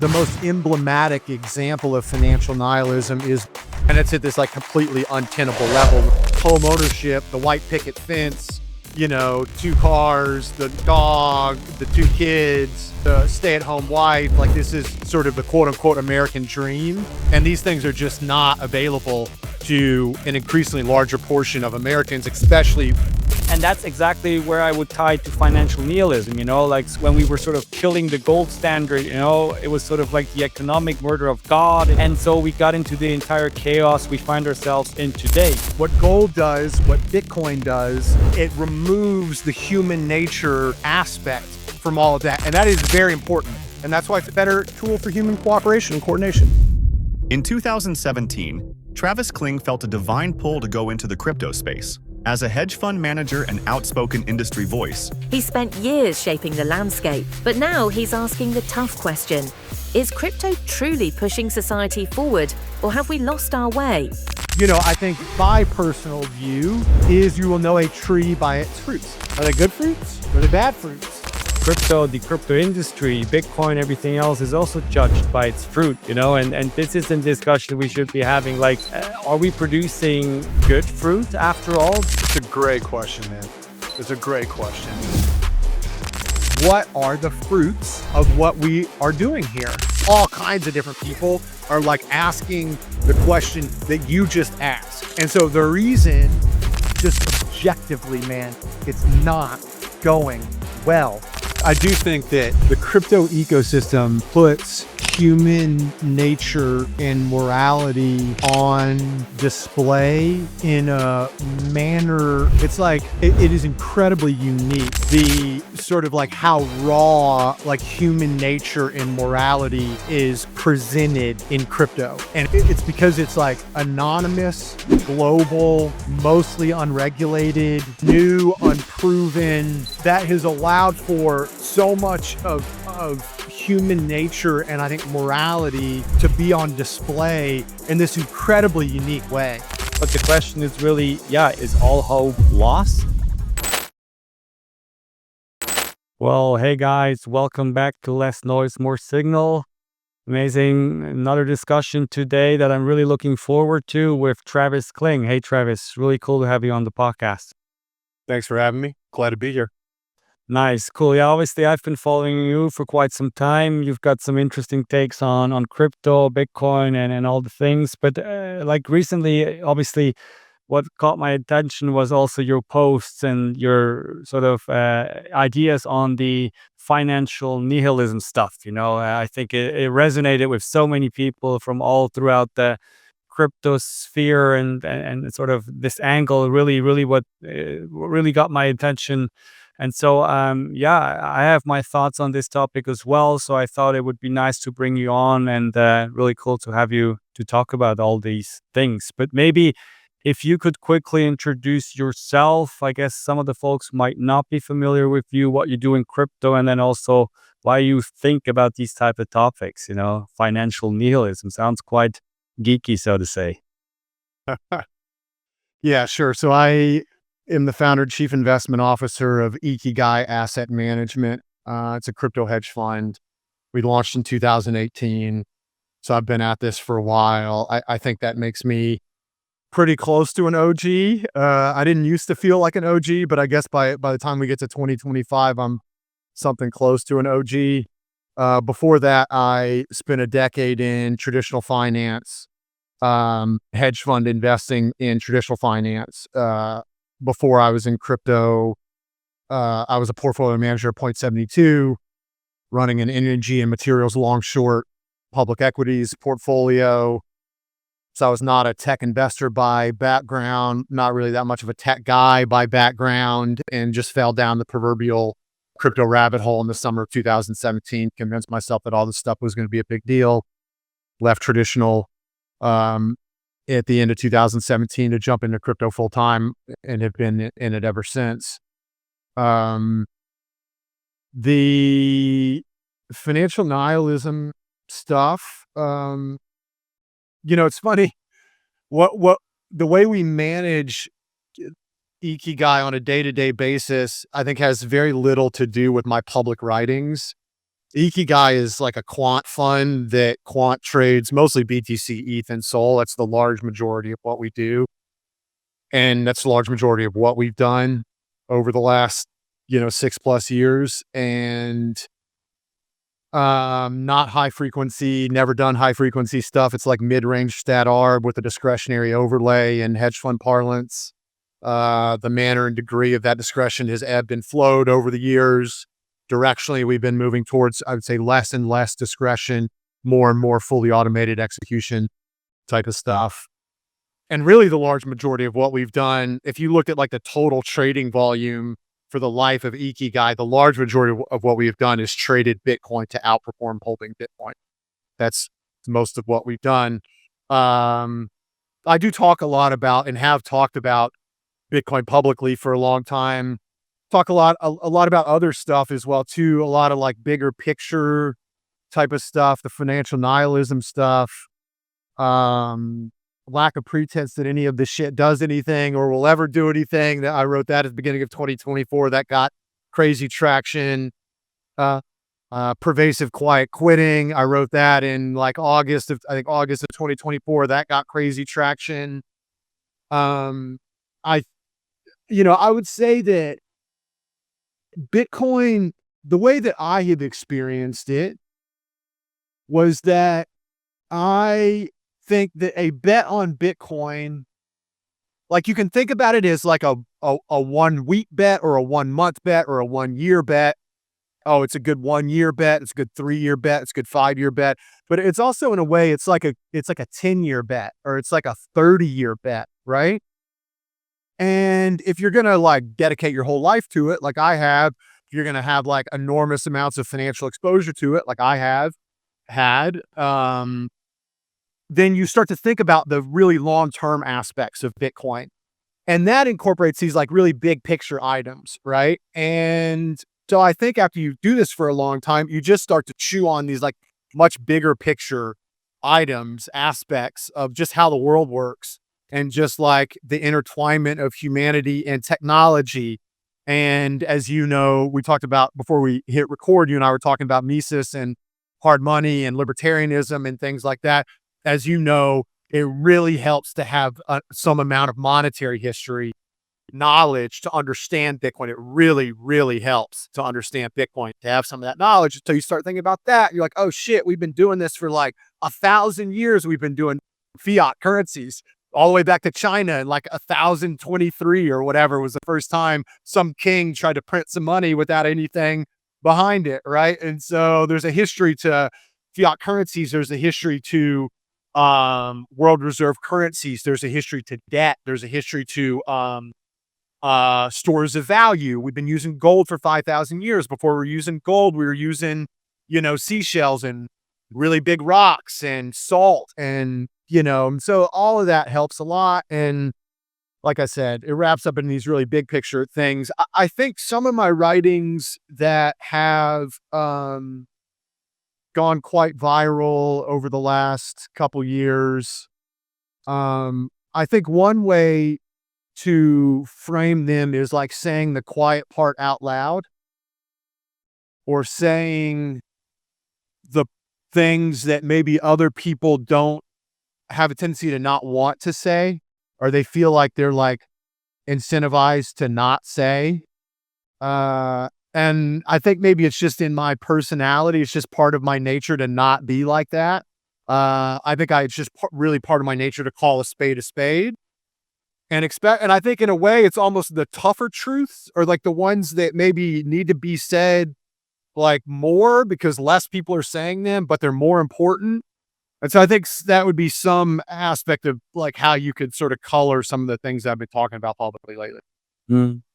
The most emblematic example of financial nihilism is, and it's at this like completely untenable level, home ownership, the white picket fence, 2 cars, the dog, the 2 kids, the stay-at-home wife. Like, this is sort of the quote-unquote American dream. And these things are just not available to an increasingly larger portion of Americans, especially. And that's exactly where I would tie to financial nihilism, like when we were sort of killing the gold standard, it was sort of like the economic murder of God. And so we got into the entire chaos we find ourselves in today. What gold does, what Bitcoin does, it removes the human nature aspect from all of that. And that is very important. And that's why it's a better tool for human cooperation and coordination. In 2017, Travis Kling felt a divine pull to go into the crypto space. As a hedge fund manager and outspoken industry voice, he spent years shaping the landscape, but now he's asking the tough question. Is crypto truly pushing society forward, or have we lost our way? I think my personal view is you will know a tree by its fruits. Are they good fruits? Or are they bad fruits? The crypto industry, Bitcoin, everything else is also judged by its fruit, and this is a discussion we should be having. Like, are we producing good fruit after all? It's a great question, man. It's a great question. What are the fruits of what we are doing here? All kinds of different people are like asking the question that you just asked. And so the reason, just objectively, man, it's not going well. I do think that the crypto ecosystem puts human nature and morality on display in a manner, it's like, it is incredibly unique. The sort of like how raw, like human nature and morality is presented in crypto. And it's because it's like anonymous, global, mostly unregulated, new, unproven, that has allowed for so much of human nature and I think morality to be on display in this incredibly unique way. But the question is really, is all hope lost? Well, hey guys, welcome back to Less Noise, More Signal. Amazing. Another discussion today that I'm really looking forward to with Travis Kling. Hey Travis, really cool to have you on the podcast. Thanks for having me. Glad to be here. Nice, cool. Yeah, obviously I've been following you for quite some time. You've got some interesting takes on crypto, Bitcoin, and all the things. But like recently, obviously, what caught my attention was also your posts and your sort of ideas on the financial nihilism stuff. I think it resonated with so many people from all throughout the crypto sphere, and sort of this angle really what really got my attention. And so, I have my thoughts on this topic as well. So I thought it would be nice to bring you on, and really cool to have you to talk about all these things. But maybe if you could quickly introduce yourself, I guess some of the folks might not be familiar with you, what you do in crypto, and then also why you think about these type of topics. Financial nihilism sounds quite geeky, so to say. Yeah, sure. So I am the founder and chief investment officer of Ikigai Asset Management. It's a crypto hedge fund. We launched in 2018. So I've been at this for a while. I think that makes me pretty close to an OG. I didn't used to feel like an OG, but I guess by the time we get to 2025, I'm something close to an OG. Before that, I spent a decade in traditional finance, hedge fund investing in traditional finance. Before I was in crypto, I was a portfolio manager at Point72, running an energy and materials long short public equities portfolio. So I was not a tech investor by background, not really that much of a tech guy by background, and just fell down the proverbial crypto rabbit hole in the summer of 2017, convinced myself that all this stuff was going to be a big deal. Left traditional at the end of 2017 to jump into crypto full time, and have been in it ever since. The financial nihilism stuff, it's funny what the way we manage Ikigai on a day-to-day basis, I think has very little to do with my public writings. Ikigai is like a quant fund that quant trades mostly BTC, ETH, and Sol. That's the large majority of what we do. And that's the large majority of what we've done over the last, 6+ years. And not high frequency, never done high frequency stuff. It's like mid-range stat arb with a discretionary overlay in hedge fund parlance. The manner and degree of that discretion has ebbed and flowed over the years. Directionally, we've been moving towards, I would say, less and less discretion, more and more fully automated execution type of stuff. And really the large majority of what we've done, if you looked at like the total trading volume for the life of Ikigai, the large majority of what we've done is traded Bitcoin to outperform holding Bitcoin. That's most of what we've done. I do talk a lot about and have talked about Bitcoin publicly for a long time. Talk a lot about other stuff as well too. A lot of like bigger picture type of stuff, the financial nihilism stuff. Lack of pretense that any of this shit does anything or will ever do anything. That I wrote that at the beginning of 2024. That got crazy traction. Pervasive quiet quitting. I wrote that in like August of 2024. That got crazy traction. I would say that Bitcoin, the way that I have experienced it was that I think that a bet on Bitcoin, like you can think about it as like a 1 week bet or a 1 month bet or a 1 year bet. Oh, it's a good 1 year bet. It's a good 3 year bet. It's a good 5 year bet. But it's also in a way, it's like a 10 year bet, or it's like a 30-year bet, right? And if you're going to like dedicate your whole life to it, like I have, if you're going to have like enormous amounts of financial exposure to it, like I have had, then you start to think about the really long-term aspects of Bitcoin. And that incorporates these like really big picture items, right? And so I think after you do this for a long time, you just start to chew on these like much bigger picture items, aspects of just how the world works and just like the intertwinement of humanity and technology. And as you know, we talked about before we hit record, you and I were talking about Mises and hard money and libertarianism and things like that. As you know, it really helps to have some amount of monetary history knowledge to understand Bitcoin. It really, really helps to understand Bitcoin, to have some of that knowledge until you start thinking about that. You're like, oh shit, we've been doing this for like 1,000 years. We've been doing fiat currencies all the way back to China, and like 1023 or whatever was the first time some king tried to print some money without anything behind it, right? And so there's a history to fiat currencies. There's a history to world reserve currencies. There's a history to debt. There's a history to stores of value. We've been using gold for 5,000 years. Before we were using gold, we were using, seashells and really big rocks and salt and, so all of that helps a lot. And like I said, it wraps up in these really big picture things. I think some of my writings that have gone quite viral over the last couple years, I think one way to frame them is like saying the quiet part out loud, or saying the things that maybe other people don't have a tendency to not want to say, or they feel like they're like incentivized to not say. And I think maybe it's just in my personality. It's just part of my nature to not be like that. I think it's just really part of my nature to call a spade and expect. And I think in a way, it's almost the tougher truths, or like the ones that maybe need to be said like more because less people are saying them, but they're more important. And so I think that would be some aspect of like how you could sort of color some of the things I've been talking about publicly lately.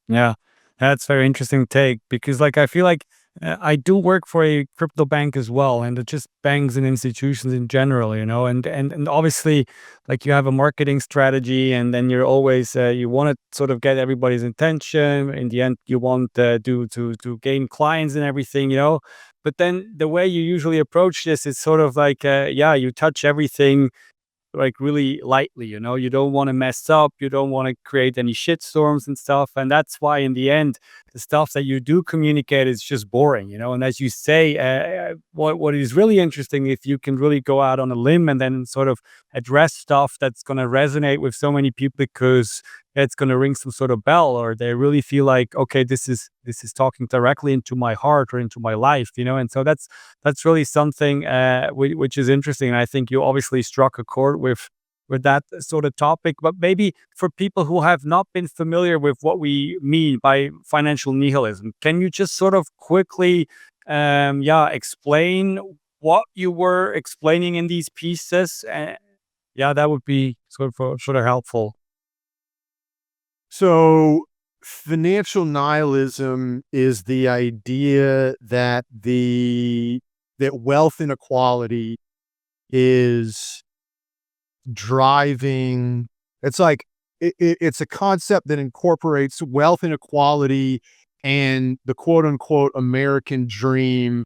Yeah, that's very interesting take, because like I feel like I do work for a crypto bank as well, and it just banks and institutions in general, and obviously like you have a marketing strategy, and then you're always you want to sort of get everybody's attention. In the end, you want to gain clients and everything, But then the way you usually approach this is sort of like you touch everything like really lightly, you don't want to mess up, you don't want to create any shit storms and stuff. And that's why in the end, the stuff that you do communicate is just boring, you know. And as you say, what is really interesting, if you can really go out on a limb and then sort of address stuff that's going to resonate with so many people because it's going to ring some sort of bell, or they really feel like, okay, this is talking directly into my heart or into my life, you know. And so that's really something which is interesting. And I think you obviously struck a chord with that sort of topic. But maybe for people who have not been familiar with what we mean by financial nihilism, can you just sort of quickly explain what you were explaining in these pieces? That would be sort of helpful. So financial nihilism is the idea that wealth inequality is driving. It's like it's a concept that incorporates wealth inequality and the quote unquote American dream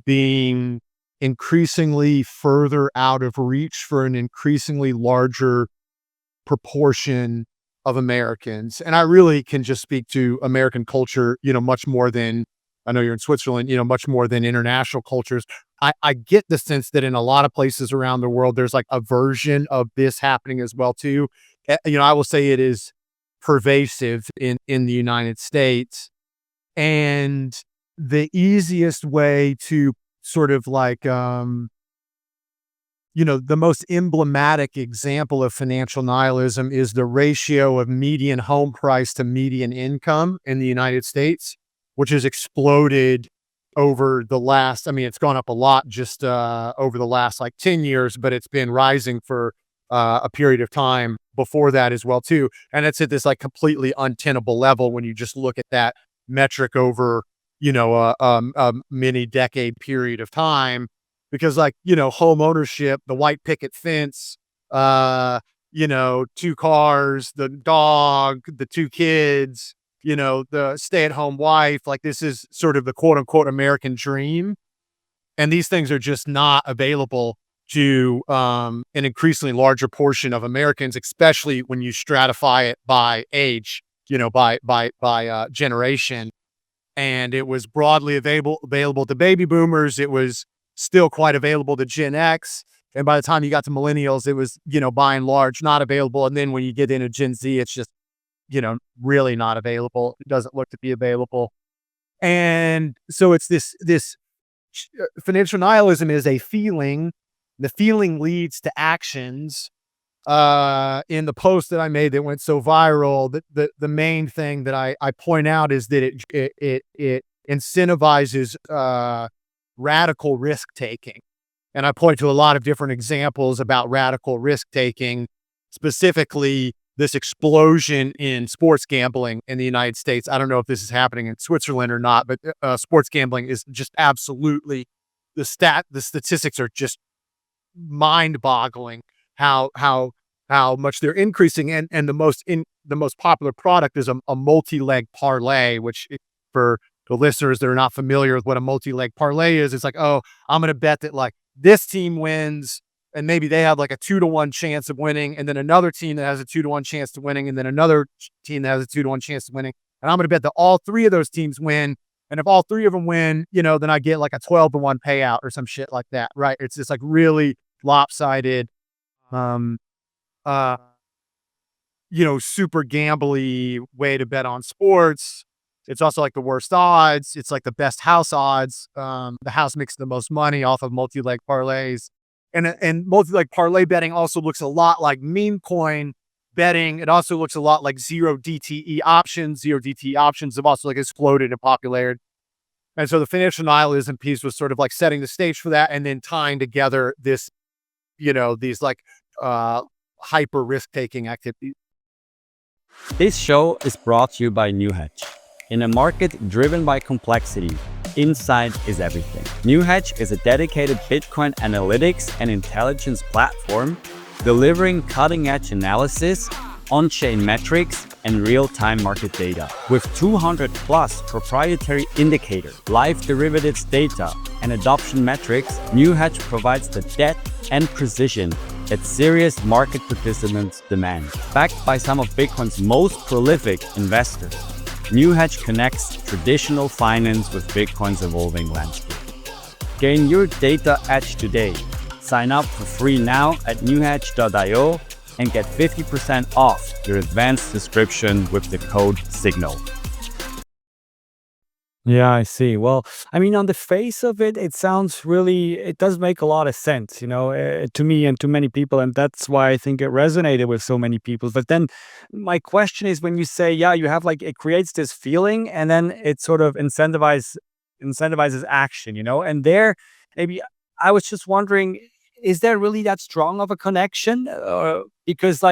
being increasingly further out of reach for an increasingly larger proportion of Americans. And I really can just speak to American culture, much more than, I know you're in Switzerland, much more than international cultures. I get the sense that in a lot of places around the world, there's like a version of this happening as well too. I will say it is pervasive in the United States. And the easiest way to sort of like, the most emblematic example of financial nihilism is the ratio of median home price to median income in the United States, which has exploded over the last, it's gone up a lot just over the last like 10 years, but it's been rising for a period of time before that as well too. And it's at this like completely untenable level when you just look at that metric over, a many decade period of time. Because like, home ownership, the white picket fence, 2 cars, the dog, the 2 kids, the stay-at-home wife, like this is sort of the quote unquote American dream. And these things are just not available to an increasingly larger portion of Americans, especially when you stratify it by age, by generation. And it was broadly available to baby boomers. It was still quite available to Gen X. And by the time you got to millennials, it was, by and large, not available. And then when you get into Gen Z, it's just, really not available. It doesn't look to be available. And so it's this financial nihilism is a feeling. The feeling leads to actions. In the post that I made that went so viral, the main thing that I point out is that it incentivizes radical risk taking. And I point to a lot of different examples about radical risk taking, specifically this explosion in sports gambling in the United States. I don't know if this is happening in Switzerland or not, but sports gambling is just absolutely, the statistics are just mind-boggling how much they're increasing. And the most popular product is a multi-leg parlay, which for the listeners that are not familiar with what a multi-leg parlay is, it's like, oh, I'm going to bet that like this team wins and maybe they have like a 2-to-1 chance of winning. And then another team that has a 2-to-1 chance to winning. And then another team that has a 2-to-1 chance to winning. And I'm going to bet that all 3 of those teams win. And if all 3 of them win, then I get like a 12-to-1 payout or some shit like that. Right. It's just like really lopsided, super gambly way to bet on sports. It's also like the worst odds. It's like the best house odds. The house makes the most money off of multi-leg parlays. And multi-leg parlay betting also looks a lot like meme coin betting. It also looks a lot like zero DTE options. Zero DTE options have also like exploded in popularity. And so the financial nihilism piece was sort of like setting the stage for that and then tying together this, these like hyper risk-taking activities. This show is brought to you by NewHedge. In a market driven by complexity, insight is everything. NewHedge is a dedicated Bitcoin analytics and intelligence platform delivering cutting-edge analysis, on-chain metrics, and real-time market data. With 200+ proprietary indicators, live derivatives data, and adoption metrics, NewHedge provides the depth and precision that serious market participants demand. Backed by some of Bitcoin's most prolific investors, NewHedge connects traditional finance with Bitcoin's evolving landscape. Gain your data edge today. Sign up for free now at newhedge.io and get 50% off your advanced subscription with the code SIGNAL. Yeah, I see. Well, I mean, on the face of it, it does make a lot of sense, to me and to many people. And that's why I think it resonated with so many people. But then my question is when you say, yeah, you have it creates this feeling and then it sort of incentivizes action, and there, maybe I was just wondering, is there really that strong of a connection? Because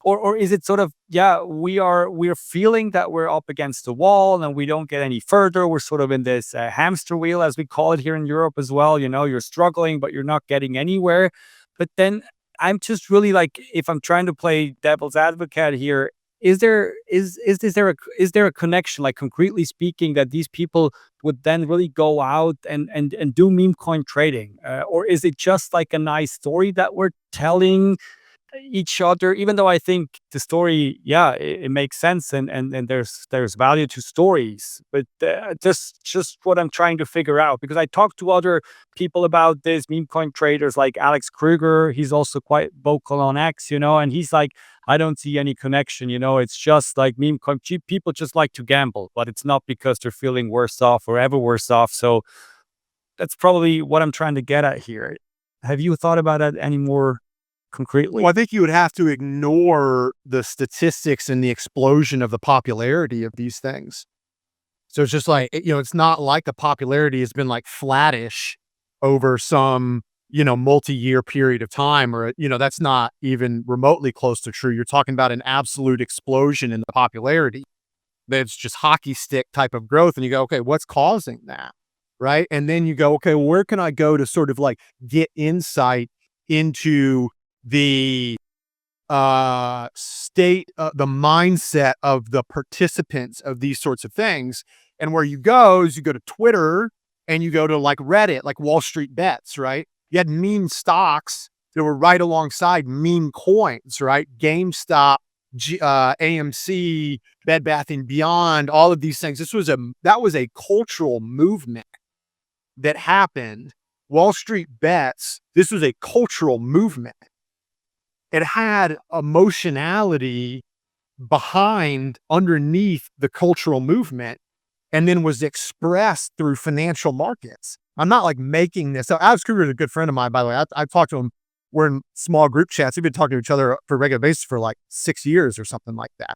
or is it sort of, yeah, we're feeling that we're up against the wall and we don't get any further. We're sort of in this hamster wheel, as we call it here in Europe as well. You're struggling, but you're not getting anywhere. But then I'm just really if I'm trying to play devil's advocate here, is there a connection, concretely speaking, that these people would then really go out and do meme coin trading? Or is it just a nice story that we're telling each other, even though I think the story, yeah, it makes sense and there's value to stories, but just what I'm trying to figure out, because I talked to other people about this, meme coin traders like Alex Kruger. He's also quite vocal on X, and he's like, I don't see any connection, it's just meme coin people just like to gamble, but it's not because they're feeling worse off or ever worse off. So that's probably what I'm trying to get at here. Have you thought about that any more concretely? Well, I think you would have to ignore the statistics and the explosion of the popularity of these things. So it's just it's not like the popularity has been flattish over some, multi-year period of time, or, that's not even remotely close to true. You're talking about an absolute explosion in the popularity. That's just hockey stick type of growth. And you go, okay, what's causing that? Right. And then you go, okay, where can I go to sort of get insight into the state, the mindset of the participants of these sorts of things. And where you go is you go to Twitter and you go to Reddit, Wall Street Bets, right? You had meme stocks that were right alongside meme coins, right? GameStop, AMC, Bed Bath and Beyond, all of these things. That was a cultural movement that happened. Wall Street Bets, this was a cultural movement. It had emotionality underneath the cultural movement, and then was expressed through financial markets. I'm not making this. So Alex Kruger is a good friend of mine, by the way. I've talked to him. We're in small group chats. We've been talking to each other for a regular basis for 6 years or something like that.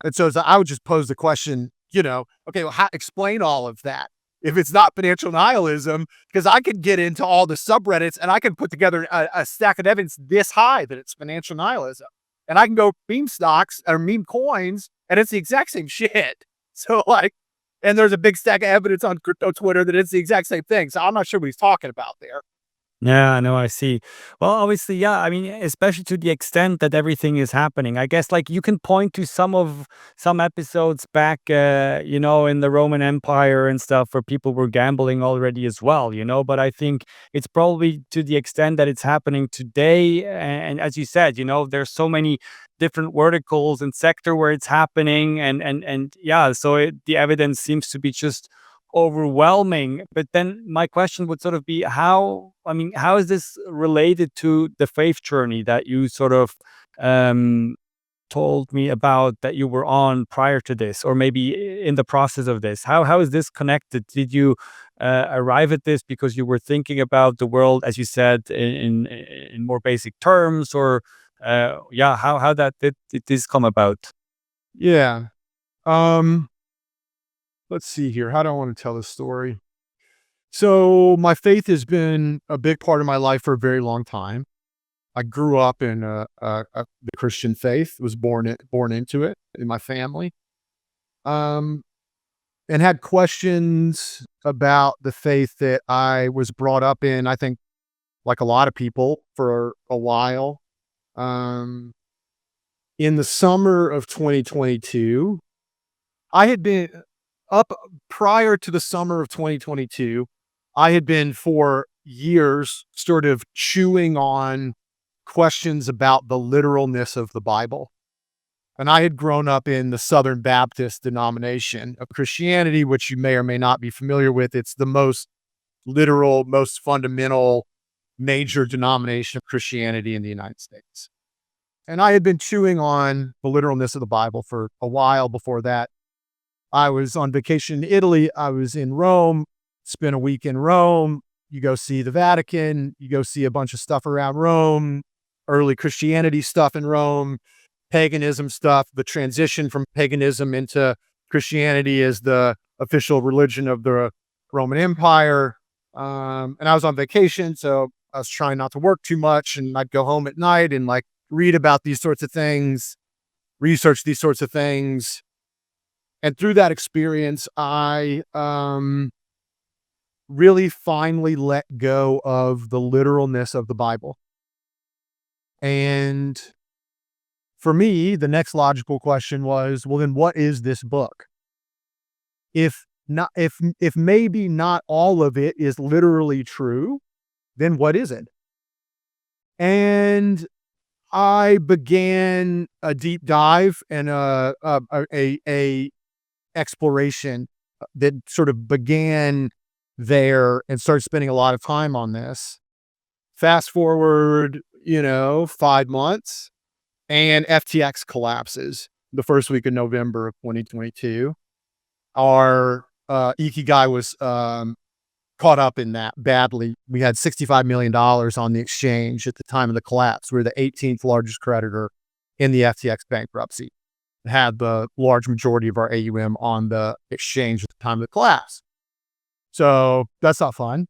And so I would just pose the question, okay, well, explain all of that. If it's not financial nihilism, because I could get into all the subreddits and I can put together a stack of evidence this high that it's financial nihilism. And I can go meme stocks or meme coins and it's the exact same shit. So and there's a big stack of evidence on crypto Twitter that it's the exact same thing. So I'm not sure what he's talking about there. Yeah, no, I see. Well, obviously, yeah. I mean, especially to the extent that everything is happening. I guess you can point to some episodes back, in the Roman Empire and stuff where people were gambling already as well, But I think it's probably to the extent that it's happening today. And as you said, there's so many different verticals and sector where it's happening, and yeah. So the evidence seems to be just overwhelming. But then my question would sort of be, how is this related to the faith journey that you sort of told me about, that you were on prior to this, or maybe in the process of this? How is this connected? Did you arrive at this because you were thinking about the world, as you said, in more basic terms, or how did this come about? Yeah. Let's see here. How do I want to tell this story? So my faith has been a big part of my life for a very long time. I grew up in the Christian faith, was born into it in my family, and had questions about the faith that I was brought up in, I think, like a lot of people, for a while. In the summer of 2022, I had been up prior to the summer of 2022. I had been for years sort of chewing on questions about the literalness of the Bible. And I had grown up in the Southern Baptist denomination of Christianity, which you may or may not be familiar with. It's the most literal, most fundamental, major denomination of Christianity in the United States. And I had been chewing on the literalness of the Bible for a while before that. I was on vacation in Italy. I was in Rome, spent a week in Rome. You go see the Vatican, you go see a bunch of stuff around Rome, early Christianity stuff in Rome, paganism stuff, the transition from paganism into Christianity as the official religion of the Roman Empire. And I was on vacation, so I was trying not to work too much, and I'd go home at night and like read about these sorts of things, research these sorts of things. And through that experience, I really finally let go of the literalness of the Bible. And for me, the next logical question was, well, then what is this book? If maybe not all of it is literally true, then what is it? And I began a deep dive and a exploration that sort of began there and started spending a lot of time on this. Fast forward, 5 months, and FTX collapses the first week of November of 2022. Our Ikigai was caught up in that badly. We had $65 million on the exchange at the time of the collapse. We were the 18th largest creditor in the FTX bankruptcy. It had the large majority of our AUM on the exchange at the time of the collapse. So that's not fun.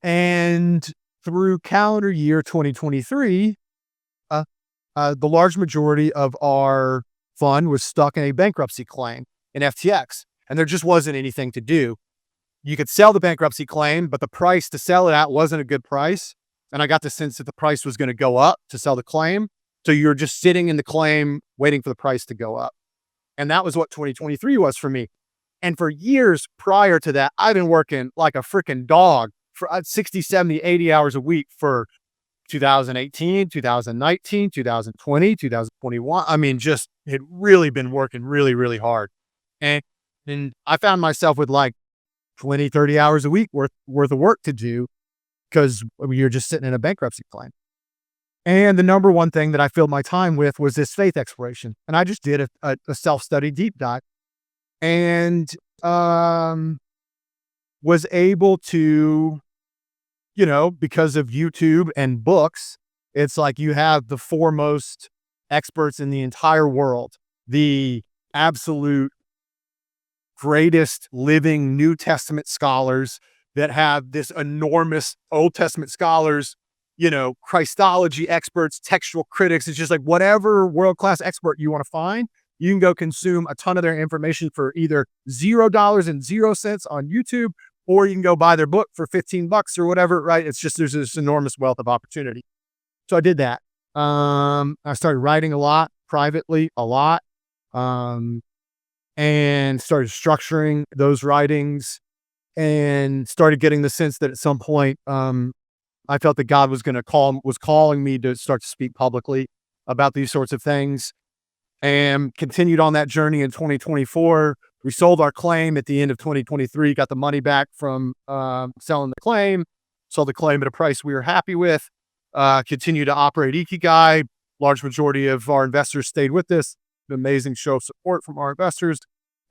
And through calendar year 2023, the large majority of our fund was stuck in a bankruptcy claim in FTX, and there just wasn't anything to do. You could sell the bankruptcy claim, but the price to sell it at wasn't a good price. And I got the sense that the price was going to go up to sell the claim. So you're just sitting in the claim, waiting for the price to go up. And that was what 2023 was for me. And for years prior to that, I've been working like a freaking dog for 60, 70, 80 hours a week for 2018, 2019, 2020, 2021. I mean, just had really been working really, really hard. And I found myself with like 20, 30 hours a week worth of work to do because you're just sitting in a bankruptcy claim. And the number one thing that I filled my time with was this faith exploration. And I just did a self-study deep dive and was able to, because of YouTube and books, it's like you have the foremost experts in the entire world, the absolute greatest living New Testament scholars that have this enormous Old Testament scholars, Christology experts, textual critics. It's just like whatever world-class expert you want to find, you can go consume a ton of their information for either $0.00 on YouTube, or you can go buy their book for $15 or whatever, right? It's just, there's this enormous wealth of opportunity. So I did that. I started writing a lot, privately, a lot, and started structuring those writings and started getting the sense that at some point, I felt that God was calling me to start to speak publicly about these sorts of things, and continued on that journey in 2024. We sold our claim at the end of 2023, got the money back from selling the claim, sold the claim at a price we were happy with, continued to operate Ikigai. Large majority of our investors stayed with us, an amazing show of support from our investors.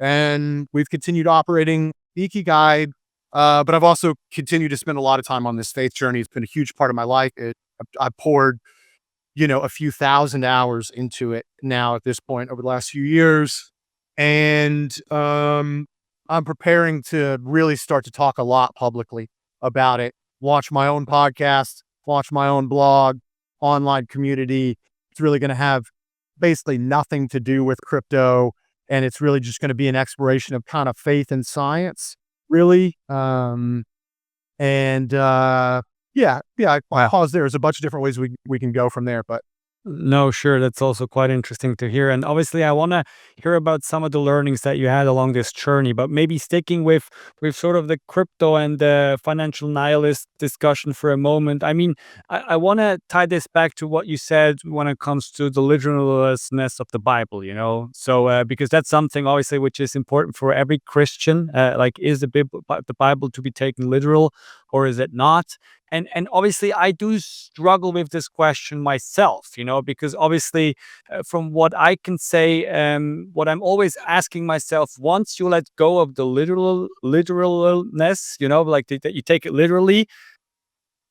And we've continued operating Ikigai, but I've also continued to spend a lot of time on this faith journey. It's been a huge part of my life. I poured, a few thousand hours into it now at this point over the last few years. And I'm preparing to really start to talk a lot publicly about it, launch my own podcast, launch my own blog, online community. It's really going to have basically nothing to do with crypto. And it's really just going to be an exploration of kind of faith and science, really. I pause there. There's a bunch of different ways we can go from there, but No, sure. That's also quite interesting to hear. And obviously, I want to hear about some of the learnings that you had along this journey, but maybe sticking with sort of the crypto and the financial nihilist discussion for a moment. I mean, I want to tie this back to what you said when it comes to the literalness of the Bible, you know? So, because that's something obviously which is important for every Christian. Like, is the Bible to be taken literal or is it not? And obviously I do struggle with this question myself, you know, because obviously from what I can say, what I'm always asking myself, once you let go of the literalness, you know, like that you take it literally,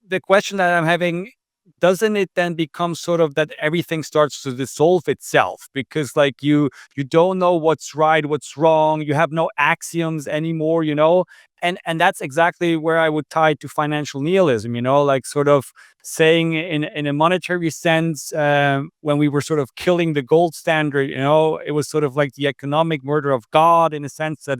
the question that I'm having, doesn't it then become sort of that everything starts to dissolve itself? Because like you don't know what's right, what's wrong, you have no axioms anymore, you know? And that's exactly where I would tie to financial nihilism, you know, like sort of saying in a monetary sense, when we were sort of killing the gold standard, you know, it was sort of like the economic murder of God in a sense that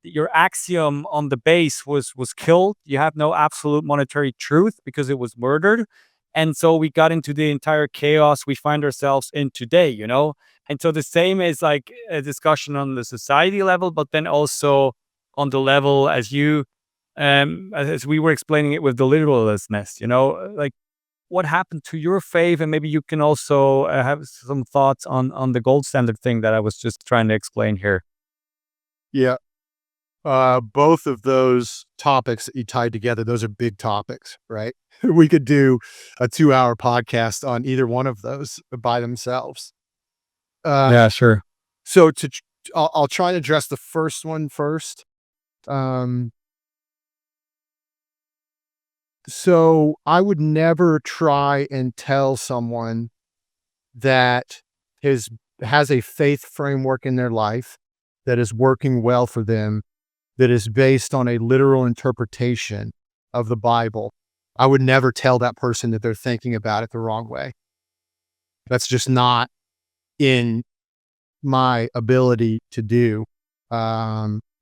your axiom on the base was killed. You have no absolute monetary truth because it was murdered. And so we got into the entire chaos we find ourselves in today, you know? And so the same is like a discussion on the society level, but then also on the level as as we were explaining it with the literalness, you know, like what happened to your faith? And maybe you can also have some thoughts on the gold standard thing that I was just trying to explain here. Yeah. Both of those topics that you tied together, those are big topics, right? We could do a 2-hour podcast on either one of those by themselves. Yeah, sure. So I'll try to address the first one first. Um, so I would never try and tell someone that his has a faith framework in their life that is working well for them, that is based on a literal interpretation of the Bible. I would never tell that person that they're thinking about it the wrong way. That's just not in my ability to do.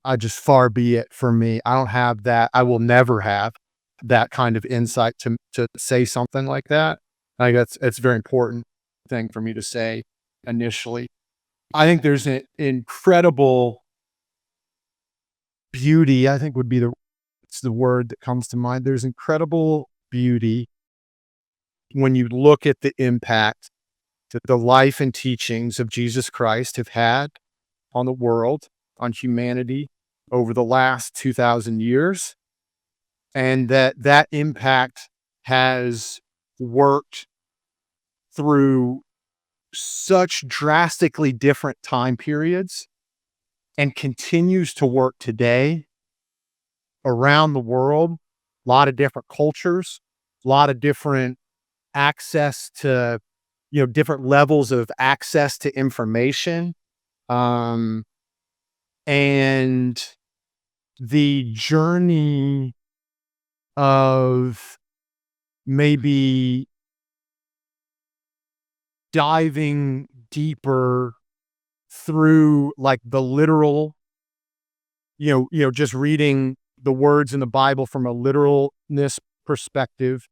I just far be it for me. I don't have that. I will never have that kind of insight to say something like that. I think it's a very important thing for me to say initially. I think there's an incredible beauty, I think would be it's the word that comes to mind. There's incredible beauty when you look at the impact that the life and teachings of Jesus Christ have had on the world, on humanity over the last 2,000 years, and that impact has worked through such drastically different time periods and continues to work today around the world. A lot of different cultures, a lot of different access to, different levels of access to information. Um, and the journey of maybe diving deeper through like the literal, just reading the words in the Bible from a literalness perspective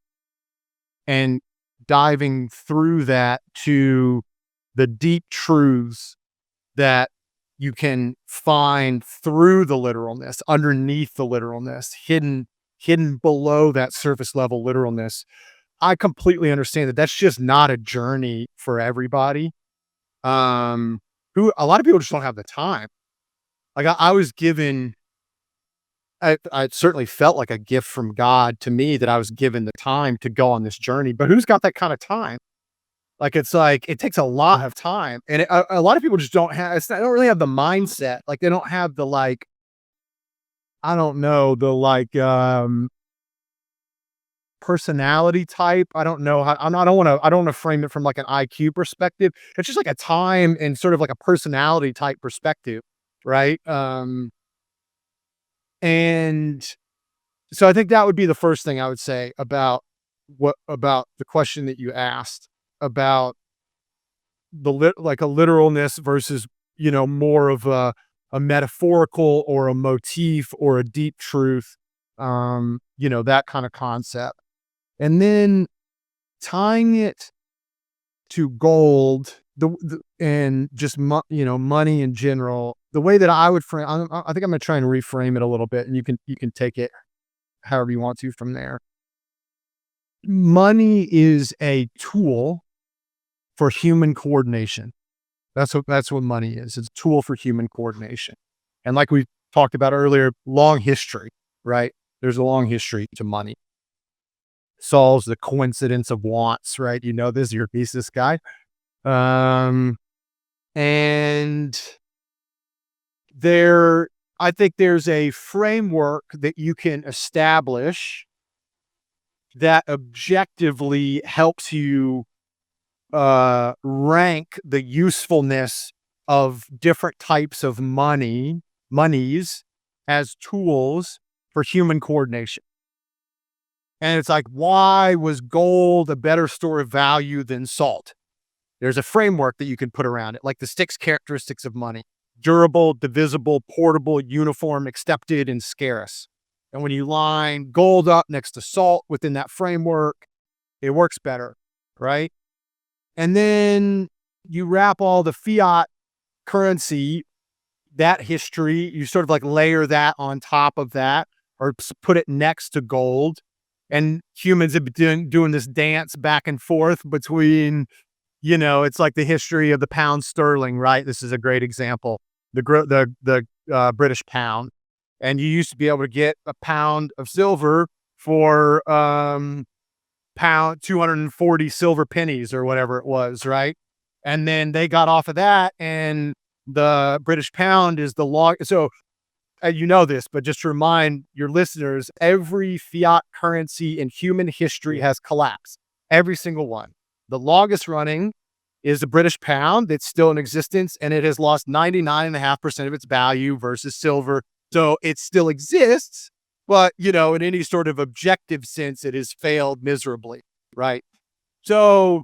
and diving through that to the deep truths that you can find through the literalness, underneath the literalness, hidden below that surface level literalness. I completely understand that that's just not a journey for everybody. Who a lot of people just don't have the time. Like I was given, I certainly felt like a gift from God to me that I was given the time to go on this journey. But who's got that kind of time? Like it takes a lot of time, and a lot of people just don't have. They don't really have the mindset. Like they don't have the like. I don't know the like personality type. I don't know how. I don't want to. I don't want to frame it from like an IQ perspective. It's just like a time and sort of like a personality type perspective, right? And so I think that would be the first thing I would say about the question that you asked about like a literalness versus, more of a metaphorical or a motif or a deep truth, that kind of concept. And then tying it to gold, and just money in general, the way that I would frame, I think I'm going to try and reframe it a little bit, and you can take it however you want to from there. Money is a tool for human coordination. That's what money is. It's a tool for human coordination. And like we talked about earlier, long history, right? There's a long history to money. Solves the coincidence of wants, right? You know this, you're a thesis guy. And I think there's a framework that you can establish that objectively helps you rank the usefulness of different types of monies as tools for human coordination. And it's like, why was gold a better store of value than salt? There's a framework that you can put around it, like the 6 characteristics of money: durable, divisible, portable, uniform, accepted, and scarce. And when you line gold up next to salt within that framework, it works better, right? And then you wrap all the fiat currency, that history, you sort of like layer that on top of that, or put it next to gold. And humans have been doing this dance back and forth between, it's like the history of the pound sterling, right? This is a great example. The British pound. And you used to be able to get a pound of silver for 240 silver pennies or whatever it was, right? And then they got off of that, and the British pound is the long. So you know this, but just to remind your listeners, every fiat currency in human history has collapsed. Every single one. The longest running is the British pound that's still in existence, and it has lost 99.5% of its value versus silver. So it still exists, but, in any sort of objective sense, it has failed miserably, right? So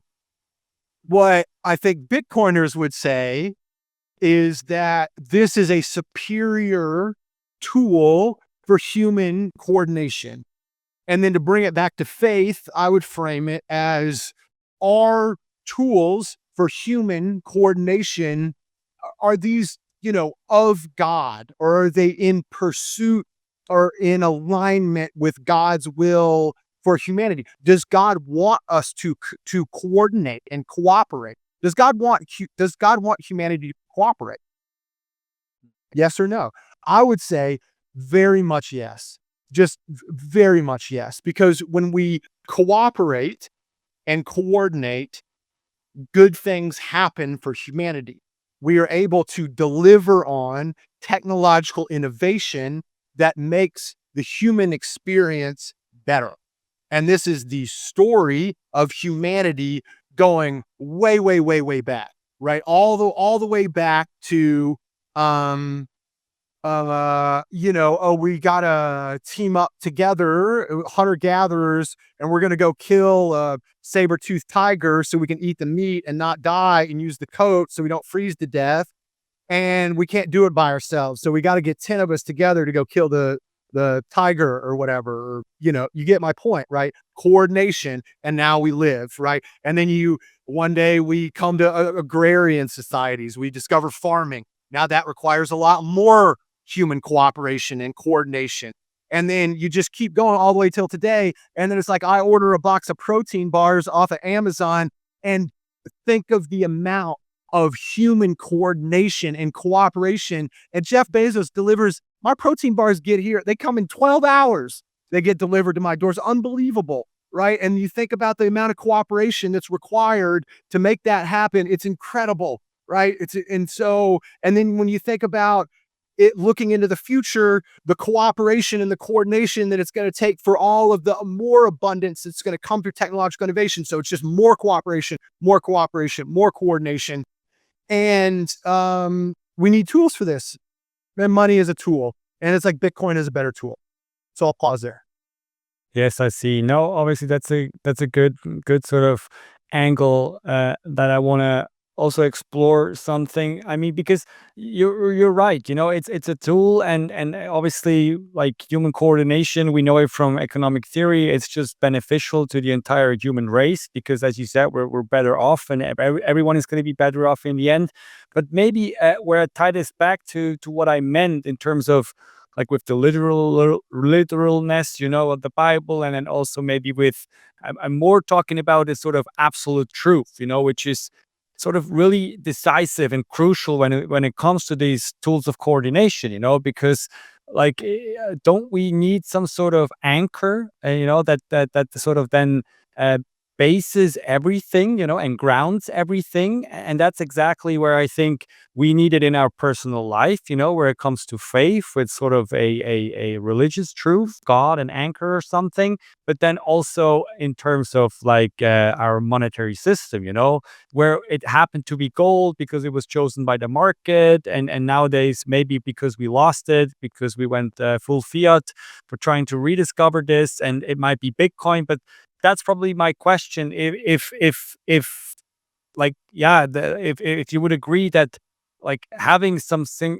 what I think Bitcoiners would say is that this is a superior tool for human coordination. And then to bring it back to faith, I would frame it as, our tools for human coordination, are these, of God, or are they in pursuit or in alignment with God's will for humanity? Does God want us to coordinate and cooperate? Does God want humanity to cooperate? Yes or no? I would say very much yes. Just very much yes. Because when we cooperate and coordinate, good things happen for humanity. We are able to deliver on technological innovation that makes the human experience better. And this is the story of humanity going way, way, way, way back, right? All the way back to, we gotta team up together, hunter-gatherers, and we're gonna go kill a saber-toothed tiger so we can eat the meat and not die, and use the coat so we don't freeze to death. And we can't do it by ourselves, so we got to get 10 of us together to go kill the tiger or whatever. Or, you get my point, right? Coordination, and now we live, right? And then one day we come to agrarian societies. We discover farming. Now that requires a lot more human cooperation and coordination. And then you just keep going all the way till today. And then it's like, I order a box of protein bars off of Amazon, and think of the amount of human coordination and cooperation. And Jeff Bezos delivers, my protein bars get here. They come in 12 hours. They get delivered to my doors. Unbelievable, right? And you think about the amount of cooperation that's required to make that happen. It's incredible, right? And then when you think about it, looking into the future, the cooperation and the coordination that it's going to take for all of the more abundance that's going to come through technological innovation. So it's just more cooperation, more coordination. And we need tools for this. And money is a tool. And it's like Bitcoin is a better tool. So I'll pause there. Yes, I see. No, obviously that's a good sort of angle that I want to also explore something? I mean, because you're right. It's a tool, and obviously, like human coordination, we know it from economic theory. It's just beneficial to the entire human race because, as you said, we're better off, and everyone is going to be better off in the end. But maybe where I tie this back to what I meant in terms of like with the literalness, of the Bible, and then also maybe with I'm more talking about this sort of absolute truth, which is sort of really decisive and crucial when it comes to these tools of coordination, because like don't we need some sort of anchor, that sort of then uh, bases everything, and grounds everything, and that's exactly where I think we need it in our personal life, where it comes to faith with sort of a religious truth, God, an anchor or something, but then also in terms of like our monetary system, where it happened to be gold because it was chosen by the market, and nowadays maybe because we lost it because we went full fiat. We're trying to rediscover this, and it might be Bitcoin, but that's probably my question. If like yeah, if you would agree that like having something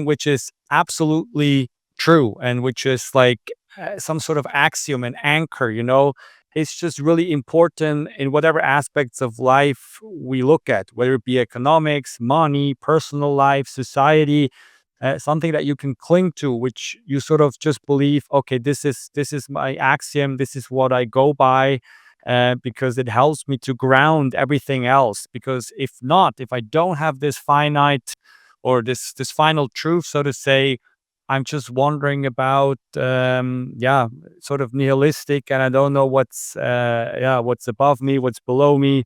which is absolutely true and which is like some sort of axiom and anchor, it's just really important in whatever aspects of life we look at, whether it be economics, money, personal life, society, something that you can cling to, which you sort of just believe, okay, this is my axiom, this is what I go by, because it helps me to ground everything else. Because if not, if I don't have this finite or this final truth, so to say, I'm just wondering about, sort of nihilistic, and I don't know what's above me, what's below me.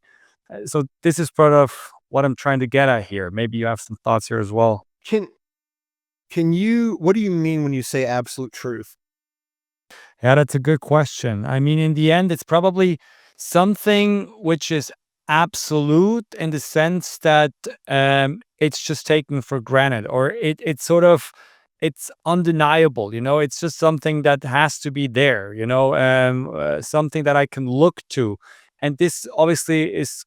So this is part of what I'm trying to get at here. Maybe you have some thoughts here as well. Can what do you mean when you say absolute truth? Yeah, that's a good question. I mean, in the end, it's probably something which is absolute in the sense that it's just taken for granted, or it's sort of it's undeniable. It's just something that has to be there. Something that I can look to, and this obviously is.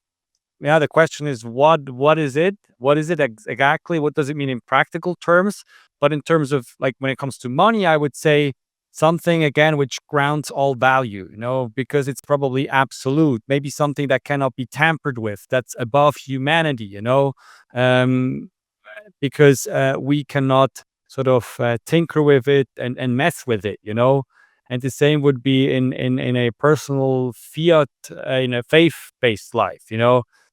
Yeah, the question is what is it? What is it exactly? What does it mean in practical terms? But in terms of like when it comes to money, I would say something again which grounds all value, because it's probably absolute, maybe something that cannot be tampered with, that's above humanity, um, because we cannot sort of tinker with it and mess with it, And the same would be in a personal fiat, in a faith-based life,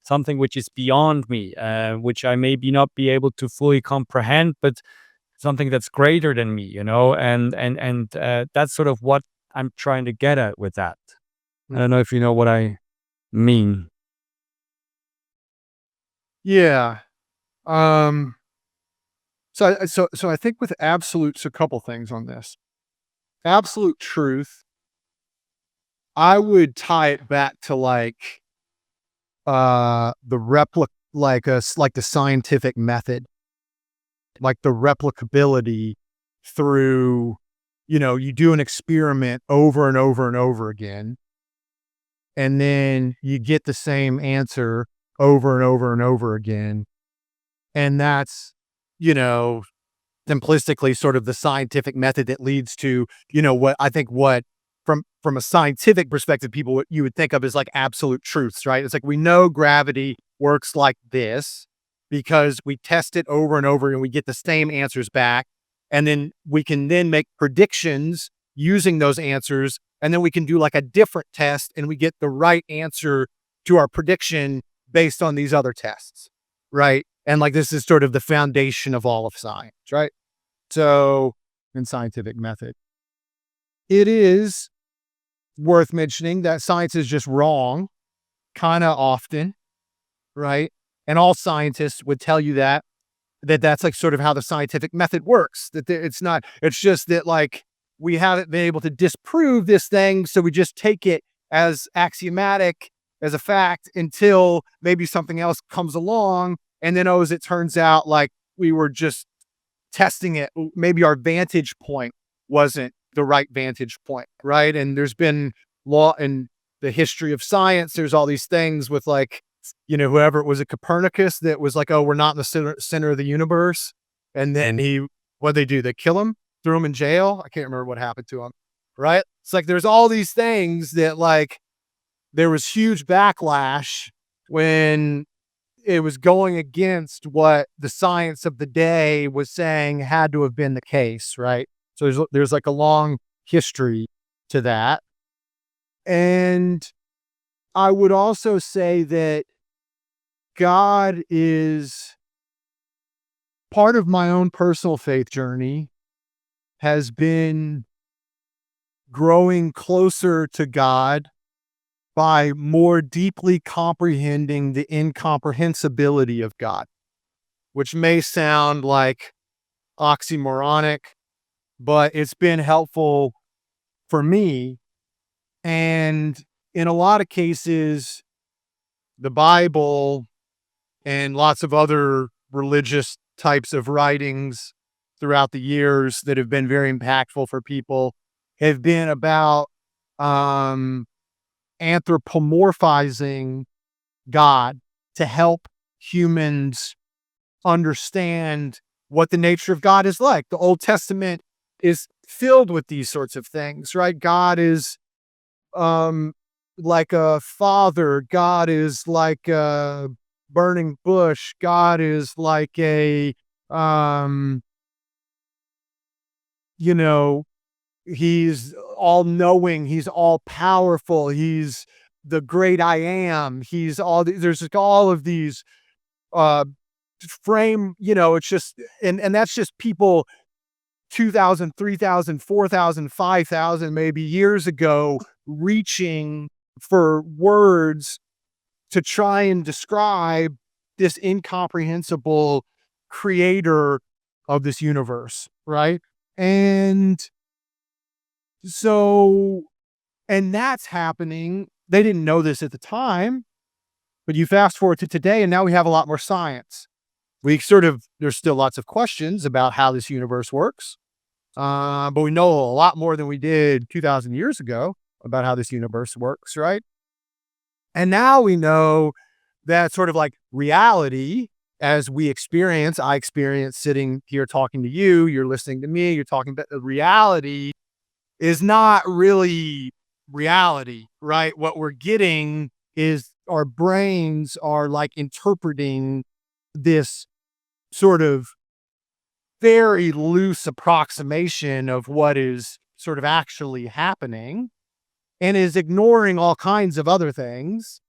something which is beyond me, which I maybe not be able to fully comprehend, but something that's greater than me, and that's sort of what I'm trying to get at with that. I don't know if you know what I mean. Yeah. So I think with absolutes, a couple things on this. Absolute truth, I would tie it back to like the like the scientific method, like the replicability through, you do an experiment over and over and over again, and then you get the same answer over and over and over again. And that's, simplistically sort of the scientific method that leads to, what from a scientific perspective, what you would think of as like absolute truths, right? It's like we know gravity works like this because we test it over and over and we get the same answers back. And then we can then make predictions using those answers. And then we can do like a different test and we get the right answer to our prediction based on these other tests, right? And like this is sort of the foundation of all of science, right? So, in scientific method, it is worth mentioning that science is just wrong kind of often, right? And all scientists would tell you that's like sort of how the scientific method works. It's just that like we haven't been able to disprove this thing. So we just take it as axiomatic, as a fact until maybe something else comes along. And then, as it turns out, like we were just testing it. Maybe our vantage point wasn't the right vantage point, right? And there's been law in the history of science. There's all these things with like whoever it was, a Copernicus that was like, oh, we're not in the center of the universe. And then what'd they do? They kill him, threw him in jail. I can't remember what happened to him. Right. It's like, there's all these things that like, there was huge backlash when it was going against what the science of the day was saying had to have been the case. Right. So there's like a long history to that. And I would also say that God is part of my own personal faith journey has been growing closer to God by more deeply comprehending the incomprehensibility of God, which may sound like oxymoronic, but it's been helpful for me. And in a lot of cases, the Bible and lots of other religious types of writings throughout the years that have been very impactful for people have been about anthropomorphizing God to help humans understand what the nature of God is like. The Old Testament is filled with these sorts of things, right? God is like a father. God is like a burning bush. God is like a, he's all knowing. He's all powerful. He's the great I am. He's there's like all of these, it's just, and that's just people 2,000, 3,000, 4,000, 5,000 maybe years ago, reaching for words to try and describe this incomprehensible creator of this universe, right? And so, and that's happening. They didn't know this at the time, but you fast forward to today, and now we have a lot more science. There's still lots of questions about how this universe works. But we know a lot more than we did 2,000 years ago about how this universe works, right? And now we know that sort of like reality as I experience sitting here talking to you, you're listening to me, you're talking about the reality is not really reality, right? What we're getting is our brains are like interpreting this sort of very loose approximation of what is sort of actually happening and is ignoring all kinds of other things.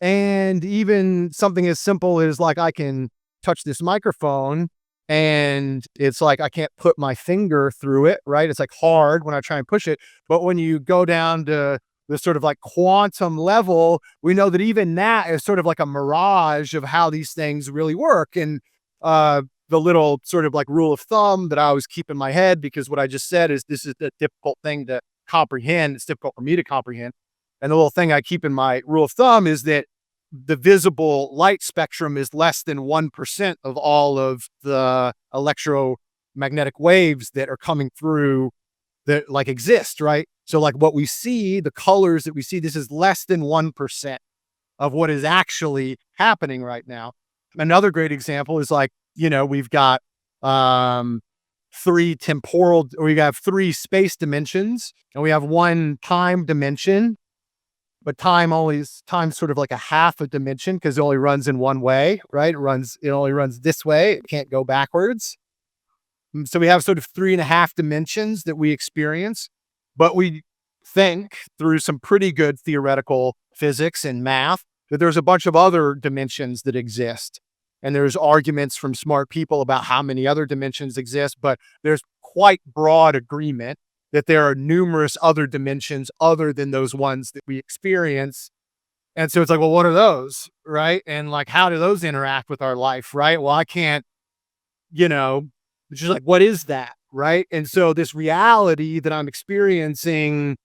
And even something as simple as like, I can touch this microphone and it's like, I can't put my finger through it, right? It's like hard when I try and push it. But when you go down to the sort of like quantum level, we know that even that is sort of like a mirage of how these things really work. And, the little sort of like rule of thumb that I always keep in my head, because what I just said is this is a difficult thing to comprehend. It's difficult for me to comprehend. And the little thing I keep in my rule of thumb is that the visible light spectrum is less than 1% of all of the electromagnetic waves that are coming through that like exist, right? So like what we see, the colors that we see, this is less than 1% of what is actually happening right now. Another great example is like, we've got we have 3 space dimensions and we have 1 time dimension, but time's sort of like a half a dimension because it only runs in one way, right? It only runs this way. It can't go backwards. So we have sort of 3.5 dimensions that we experience, but we think through some pretty good theoretical physics and math that there's a bunch of other dimensions that exist. And there's arguments from smart people about how many other dimensions exist, but there's quite broad agreement that there are numerous other dimensions other than those ones that we experience. And so it's like, well, what are those? Right. And like, how do those interact with our life? Right. Well, I can't, it's just like, what is that? Right. And so this reality that I'm experiencing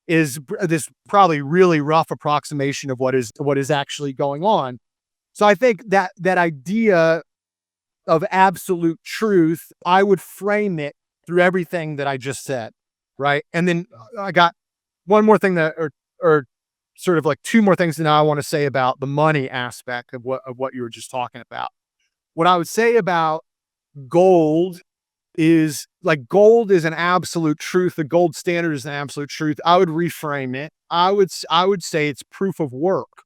is this probably really rough approximation of what is actually going on. So I think that idea of absolute truth, I would frame it through everything that I just said, right? And then I got one more thing or sort of like two more things that I want to say about the money aspect of what you were just talking about. What I would say about gold is like gold is an absolute truth. The gold standard is an absolute truth. I would reframe it. I would say it's proof of work.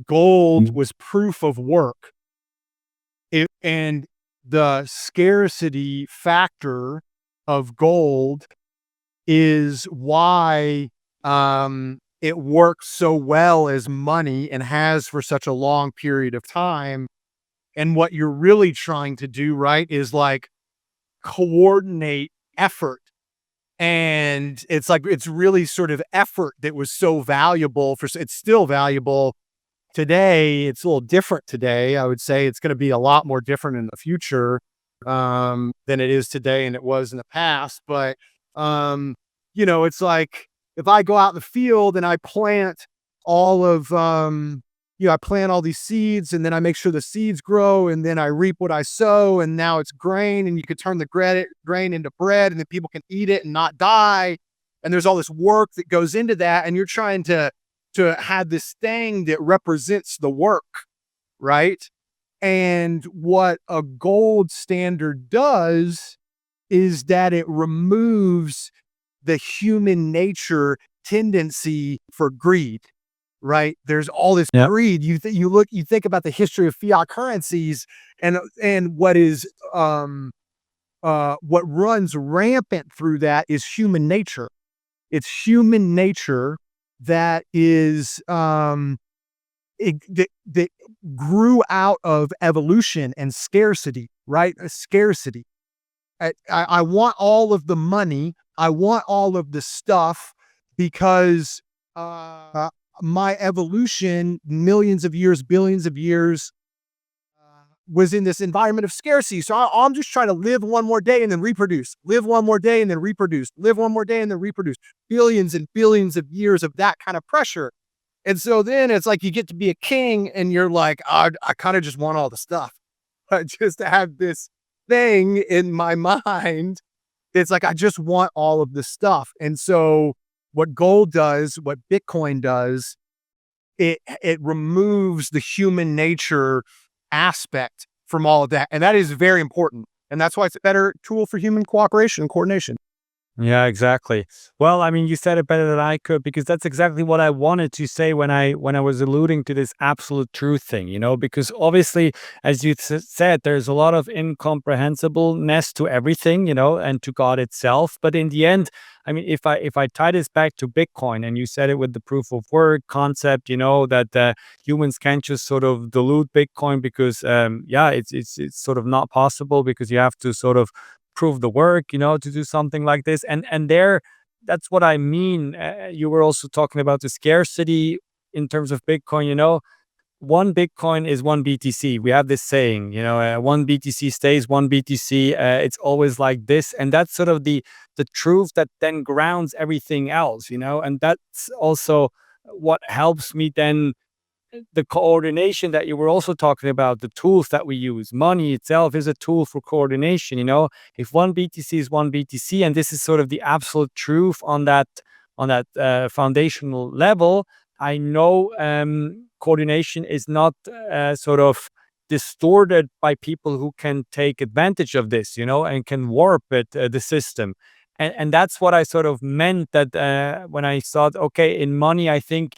Gold was proof of work. And the scarcity factor of gold is why it works so well as money and has for such a long period of time. And what you're really trying to do, right, is like coordinate effort. And it's like, it's really sort of effort that was so valuable it's still valuable today. It's a little different today. I would say it's going to be a lot more different in the future than it is today and it was in the past. But, it's like if I go out in the field and I plant all of, I plant all these seeds and then I make sure the seeds grow and then I reap what I sow and now it's grain and you could turn the grain into bread and then people can eat it and not die. And there's all this work that goes into that. And you're trying to have this thing that represents the work, right? And what a gold standard does is that it removes the human nature tendency for greed, right? There's all this greed. You think about the history of fiat currencies and what runs rampant through that is human nature. It's human nature that is that grew out of evolution and scarcity, right? A scarcity. I want all of the money. I want all of the stuff because my evolution, millions of years, billions of years, was in this environment of scarcity. So I'm just trying to live one more day and then reproduce, live one more day and then reproduce, live one more day and then reproduce. Billions and billions of years of that kind of pressure. And so then it's like you get to be a king and you're like, I kind of just want all the stuff. Just to have this thing in my mind. It's like, I just want all of the stuff. And so what gold does, what Bitcoin does, it removes the human nature aspect from all of that. And that is very important. And that's why it's a better tool for human cooperation and coordination. Yeah, exactly. Well, I mean, you said it better than I could because that's exactly what I wanted to say when I was alluding to this absolute truth thing, because obviously, as you said, there's a lot of incomprehensibleness to everything, and to God itself. But in the end, I mean, if I tie this back to Bitcoin, and you said it with the proof of work concept, that humans can't just sort of dilute Bitcoin because, it's sort of not possible because you have to sort of prove the work, to do something like this. And that's what I mean. You were also talking about the scarcity in terms of Bitcoin, one Bitcoin is one BTC. We have this saying, one BTC stays one BTC. It's always like this. And that's sort of the truth that then grounds everything else, and that's also what helps me then the coordination that you were also talking about, the tools that we use. Money itself is a tool for coordination. If one BTC is one BTC, and this is sort of the absolute truth on that foundational level, I know coordination is not sort of distorted by people who can take advantage of this, and can warp it, the system. And that's what I sort of meant that when I thought, okay, in money, I think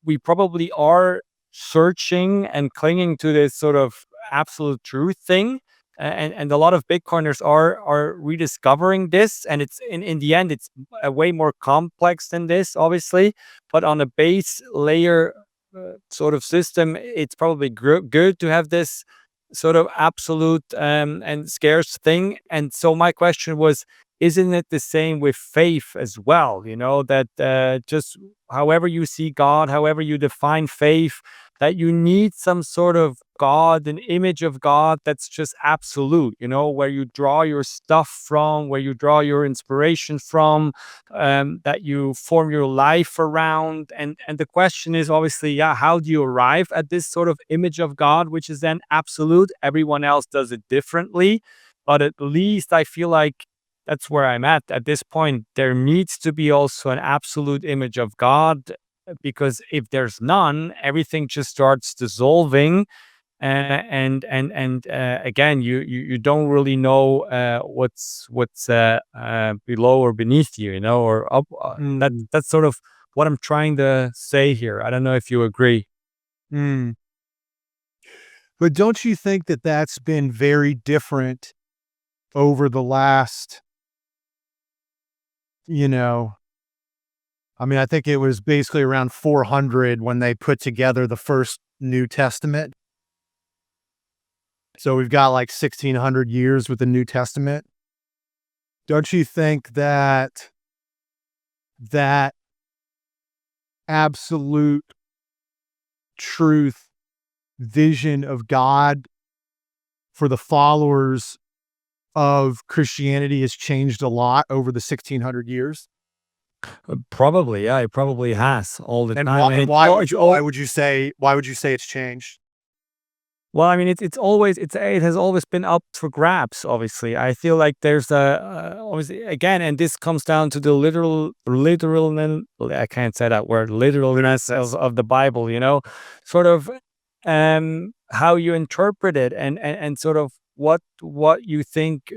we probably are searching and clinging to this sort of absolute truth thing. And a lot of Bitcoiners are rediscovering this. And it's in the end, it's way more complex than this, obviously. But on a base layer sort of system, it's probably good to have this sort of absolute and scarce thing. And so my question was, isn't it the same with faith as well? That just however you see God, however you define faith, that you need some sort of God, an image of God that's just absolute, where you draw your stuff from, where you draw your inspiration from, that you form your life around. And the question is obviously, how do you arrive at this sort of image of God, which is then absolute? Everyone else does it differently. But at least I feel like that's where I'm at this point. There needs to be also an absolute image of God, because if there's none, everything just starts dissolving. And again, you don't really know what's below or beneath you, or up. That's sort of what I'm trying to say here. I don't know if you agree. Mm. But don't you think that that's been very different over the last, I think it was basically around 400 when they put together the first New Testament. So we've got like 1600 years with the New Testament. Don't you think that absolute truth vision of God for the followers of Christianity has changed a lot over the 1600 years? Probably, yeah, it probably has all the And time. And why would you say it's changed? Well, I mean, it has always been up for grabs. Obviously, I feel like there's obviously, again, and this comes down to the literal. I can't say that word, literalness of the Bible. Sort of how you interpret it, and sort of what you think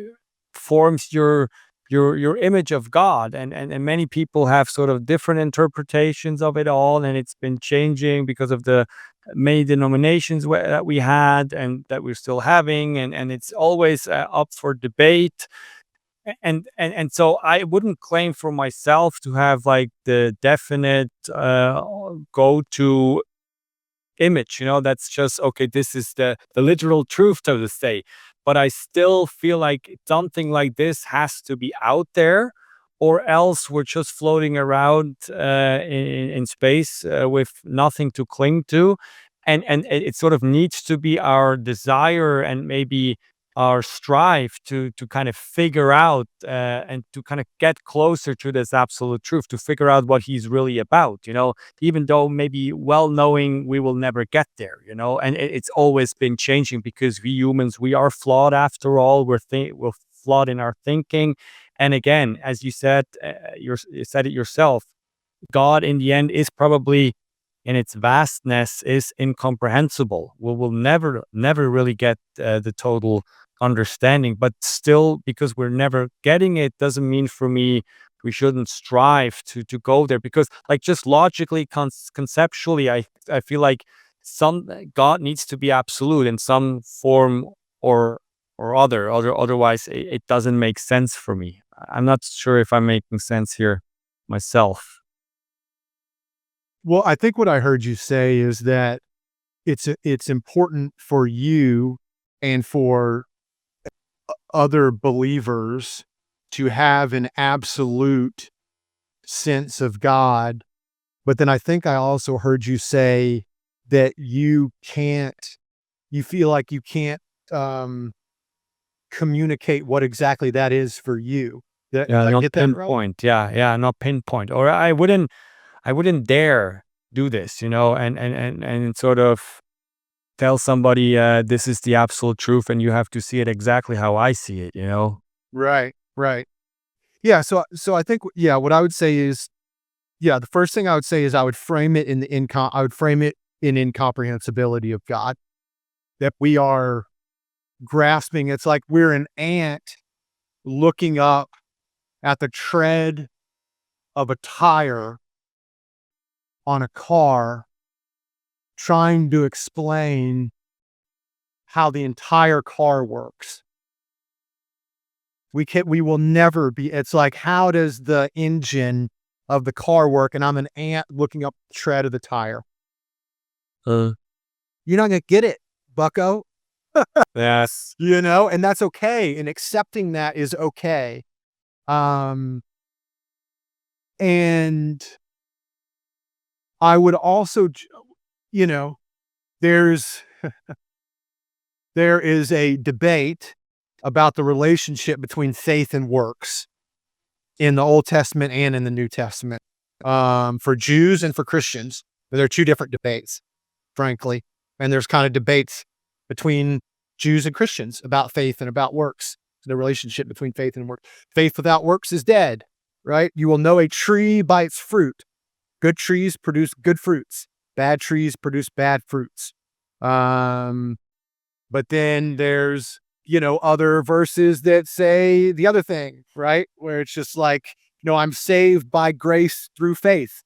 forms your image of God, and many people have sort of different interpretations of it all, and it's been changing because of the many denominations that we had and that we're still having, and it's always up for debate. And so I wouldn't claim for myself to have like the definite go-to image, that's just okay, this is the literal truth, so to say. But I still feel like something like this has to be out there, or else we're just floating around in space with nothing to cling to. And it sort of needs to be our desire and maybe our strive to kind of figure out and to kind of get closer to this absolute truth, to figure out what he's really about, even though maybe well knowing we will never get there, and it's always been changing, because we humans, we are flawed after all. We're flawed in our thinking. And again, as you said, you said it yourself, God in the end is probably, in its vastness, is incomprehensible. We will never really get the total understanding, but still, because we're never getting it, doesn't mean for me we shouldn't strive to go there, because like just logically, conceptually, I feel like some God needs to be absolute in some form or otherwise it doesn't make sense for me. I'm not sure if I'm making sense here myself. Well, I think what I heard you say is that it's important for you and for other believers to have an absolute sense of God. But then I think I also heard you say that you feel like you can't communicate what exactly that is for you. Did I Not get that right? pinpoint. Yeah, not pinpoint. Or I wouldn't dare do this, and sort of tell somebody this is the absolute truth and you have to see it exactly how I see it. Right, right. Yeah, so I think, yeah, what I would say is, yeah, the first thing I would say is I would frame it in incomprehensibility of God, that we are grasping. It's like we're an ant looking up at the tread of a tire on a car, trying to explain how the entire car works. We will never be, it's like, how does the engine of the car work? And I'm an ant looking up the tread of the tire. You're not going to get it, bucko. Yes. And that's okay. And accepting that is okay. And I would also, there's there is a debate about the relationship between faith and works in the Old Testament and in the New Testament, for Jews and for Christians. There are two different debates, frankly. And there's kind of debates between Jews and Christians about faith and about works. the relationship between faith and work. Faith without works is dead, right? You will know a tree by its fruit. Good trees produce good fruits. Bad trees produce bad fruits. But then there's, other verses that say the other thing, right? Where it's just like, I'm saved by grace through faith,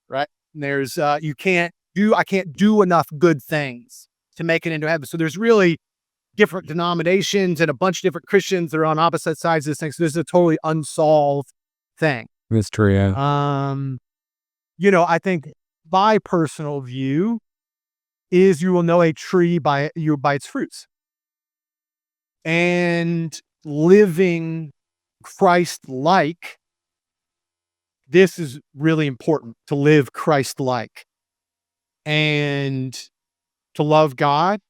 right? And there's, I can't do enough good things to make it into heaven. So there's really different denominations and a bunch of different Christians that are on opposite sides of this thing. So this is a totally unsolved thing. Mystery, yeah. I think my personal view is you will know a tree by its fruits. And living Christ-like, this is really important, to live Christ-like and to love God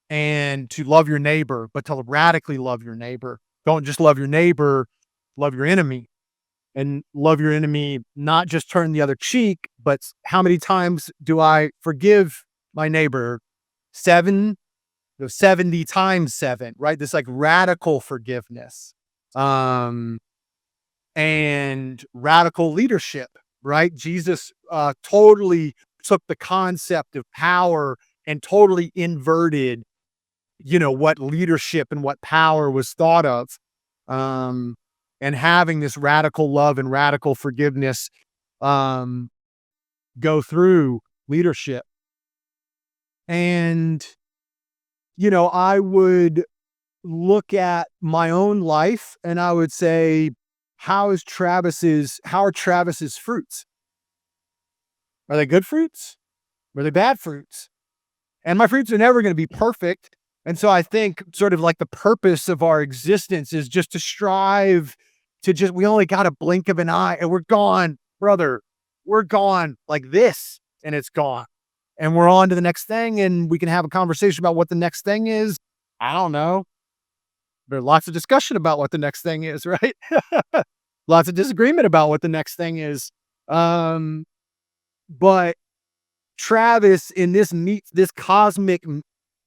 and to love your neighbor, but to radically love your neighbor. Don't just love your neighbor, love your enemy. And love your enemy, not just turn the other cheek, but how many times do I forgive my neighbor? 70 times 7, right? This like radical forgiveness, and radical leadership, right? Jesus totally took the concept of power and totally inverted, what leadership and what power was thought of. And having this radical love and radical forgiveness go through leadership. And, I would look at my own life and I would say, how are Travis's fruits? Are they good fruits? Are they bad fruits? And my fruits are never going to be perfect. And so I think sort of like the purpose of our existence is just to strive to we only got a blink of an eye and we're gone, brother. We're gone like this and it's gone. And we're on to the next thing and we can have a conversation about what the next thing is. I don't know. There's lots of discussion about what the next thing is, right? Lots of disagreement about what the next thing is. But Travis, in this cosmic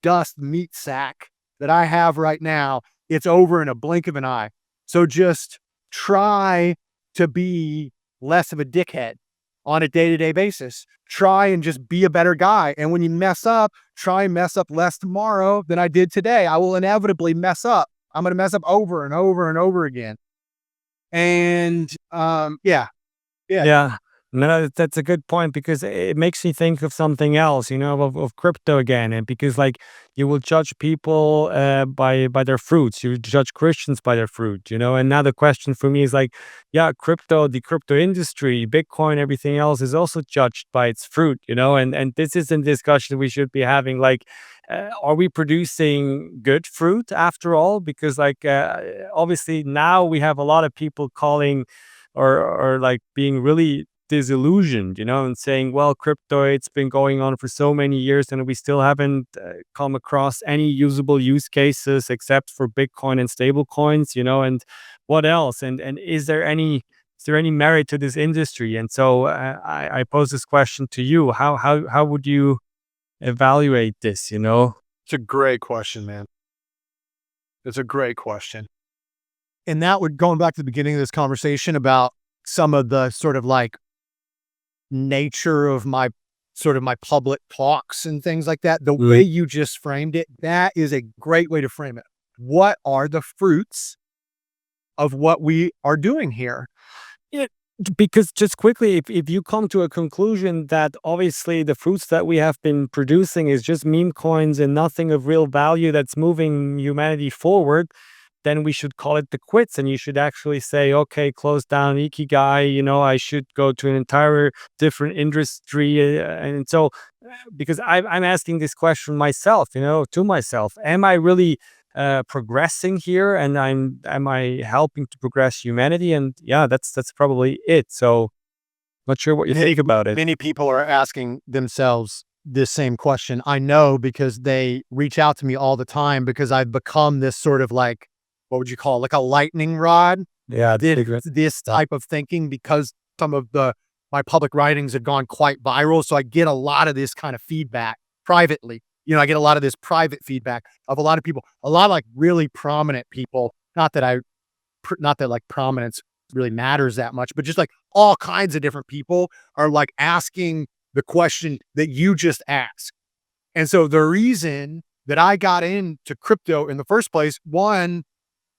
dust meat sack that I have right now, it's over in a blink of an eye. So just try to be less of a dickhead on a day-to-day basis. Try and just be a better guy. And when you mess up, try and mess up less tomorrow than I did today. I will inevitably mess up. I'm going to mess up over and over and over again. And yeah. No, that's a good point because it makes me think of something else, of crypto again. And because like you will judge people by their fruits, you judge Christians by their fruit, And now the question for me is like, the crypto industry, Bitcoin, everything else is also judged by its fruit, And this is a discussion we should be having. Like, are we producing good fruit after all? Because like obviously now we have a lot of people calling or like being really disillusioned, and saying, well, crypto, it's been going on for so many years and we still haven't come across any usable use cases except for Bitcoin and stable coins, and what else? And is there any merit to this industry? And so I pose this question to you. How would you evaluate this, It's a great question, man. It's a great question. And that would, going back to the beginning of this conversation about some of the sort of like nature of my public talks and things like that, the way you just framed it, that is a great way to frame it. What are the fruits of what we are doing here? Because just quickly, if you come to a conclusion that obviously the fruits that we have been producing is just meme coins and nothing of real value that's moving humanity forward, then we should call it the quits. And you should actually say, okay, close down Ikigai, I should go to an entire different industry. And so, because I'm asking this question myself, to myself, am I really progressing here? And am I helping to progress humanity? And yeah, that's probably it. So not sure what you think about it. Many people are asking themselves this same question. I know because they reach out to me all the time because I've become this sort of like, what would you call it? Like a lightning rod? Yeah. This type of thinking, because some of my public writings have gone quite viral. So I get a lot of this kind of feedback privately. I get a lot of this private feedback of a lot of people, a lot of like really prominent people not that like prominence really matters that much, but just like all kinds of different people are like asking the question that you just asked. And so the reason that I got into crypto in the first place, one,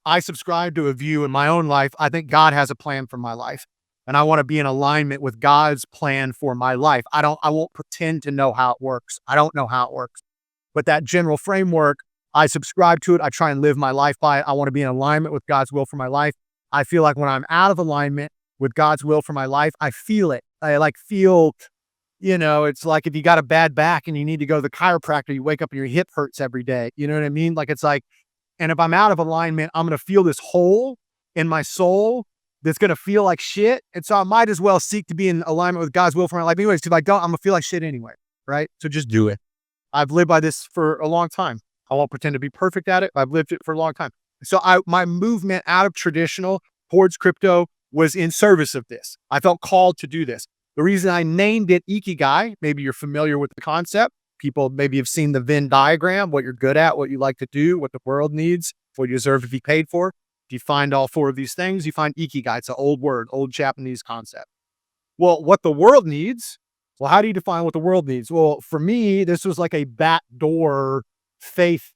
I subscribe to a view in my own life. I think God has a plan for my life, and I want to be in alignment with God's plan for my life. I won't pretend to know how it works. I don't know how it works, but that general framework, I subscribe to it. I try and live my life by it. I want to be in alignment with God's will for my life. I feel like when I'm out of alignment with God's will for my life, I feel it. I like feel, it's like if you got a bad back and you need to go to the chiropractor, you wake up and your hip hurts every day. You know what I mean? Like, it's like, and if I'm out of alignment, I'm going to feel this hole in my soul that's going to feel like shit. And so I might as well seek to be in alignment with God's will for my life anyways, because if I don't, I'm going to feel like shit anyway. Right? So just do it. I've lived by this for a long time. I won't pretend to be perfect at it. I've lived it for a long time. So my movement out of traditional towards crypto was in service of this. I felt called to do this. The reason I named it Ikigai, maybe you're familiar with the concept. People maybe have seen the Venn diagram, what you're good at, what you like to do, what the world needs, what you deserve to be paid for. If you find all four of these things, you find Ikigai. It's an old word, old Japanese concept. Well, what the world needs, well, how do you define what the world needs? Well, for me, this was like a backdoor faith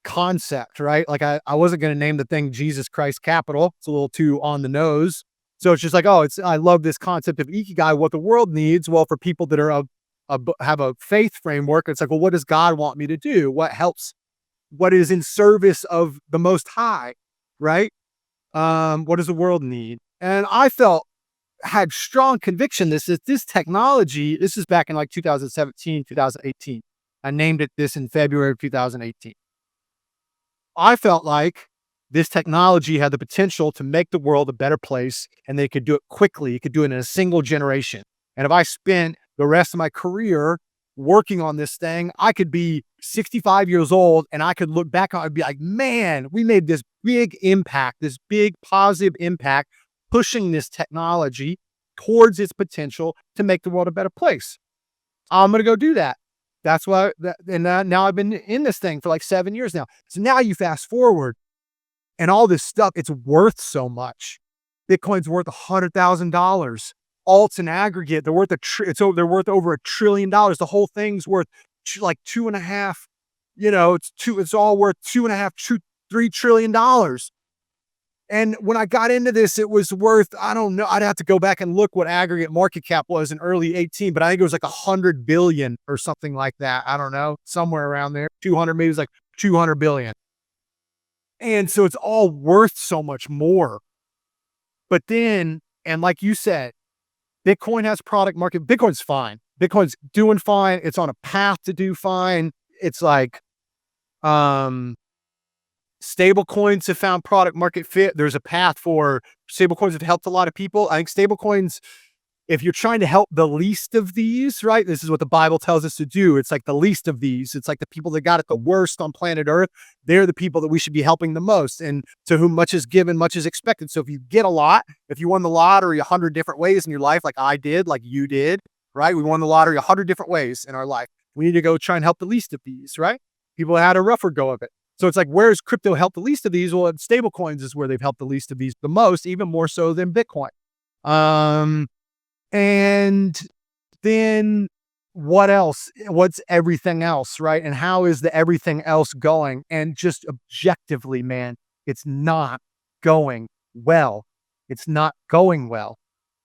concept, right? Like I wasn't going to name the thing Jesus Christ Capital. It's a little too on the nose. So it's just like, I love this concept of Ikigai, what the world needs. Well, for people that are have a faith framework, it's like, well, what does God want me to do? What helps? What is in service of the Most High, right? What does the world need? And I had strong conviction this technology, this is back in like 2017, 2018. I named it this in February of 2018. I felt like this technology had the potential to make the world a better place, and they could do it quickly. You could do it in a single generation. And if I spent the rest of my career working on this thing, I could be 65 years old and I could look back on it and be like, man, we made this big impact, this big positive impact, pushing this technology towards its potential to make the world a better place. I'm going to go do that. That's why, now I've been in this thing for like 7 years now. So now you fast forward and all this stuff, it's worth so much. Bitcoin's worth $100,000. Alts in aggregate, they're worth they're worth over $1 trillion. The whole thing's worth like $2.5, it's all worth $3 trillion. And when I got into this, it was worth, I don't know, I'd have to go back and look what aggregate market cap was in early 18, but I think it was like 100 billion or something like that. I don't know, somewhere around there. 200, maybe it was like 200 billion. And so it's all worth so much more. But then, and like you said, Bitcoin has product market. Bitcoin's fine. Bitcoin's doing fine. It's on a path to do fine. It's like, stable coins have found product market fit. There's a path for stable coins that have helped a lot of people. I think stable coins, if you're trying to help the least of these, right? This is what the Bible tells us to do. It's like the least of these. It's like the people that got it the worst on planet Earth. They're the people that we should be helping the most, and to whom much is given, much is expected. So if you get a lot, if you won the lottery 100 different ways in your life, like I did, like you did, right? We won the lottery 100 different ways in our life. We need to go try and help the least of these, right? People had a rougher go of it. So it's like, where's crypto helped the least of these? Well, stable coins is where they've helped the least of these the most, even more so than Bitcoin. And then what else? What's everything else, right? And how is the everything else going? And just objectively, man, it's not going well. It's not going well.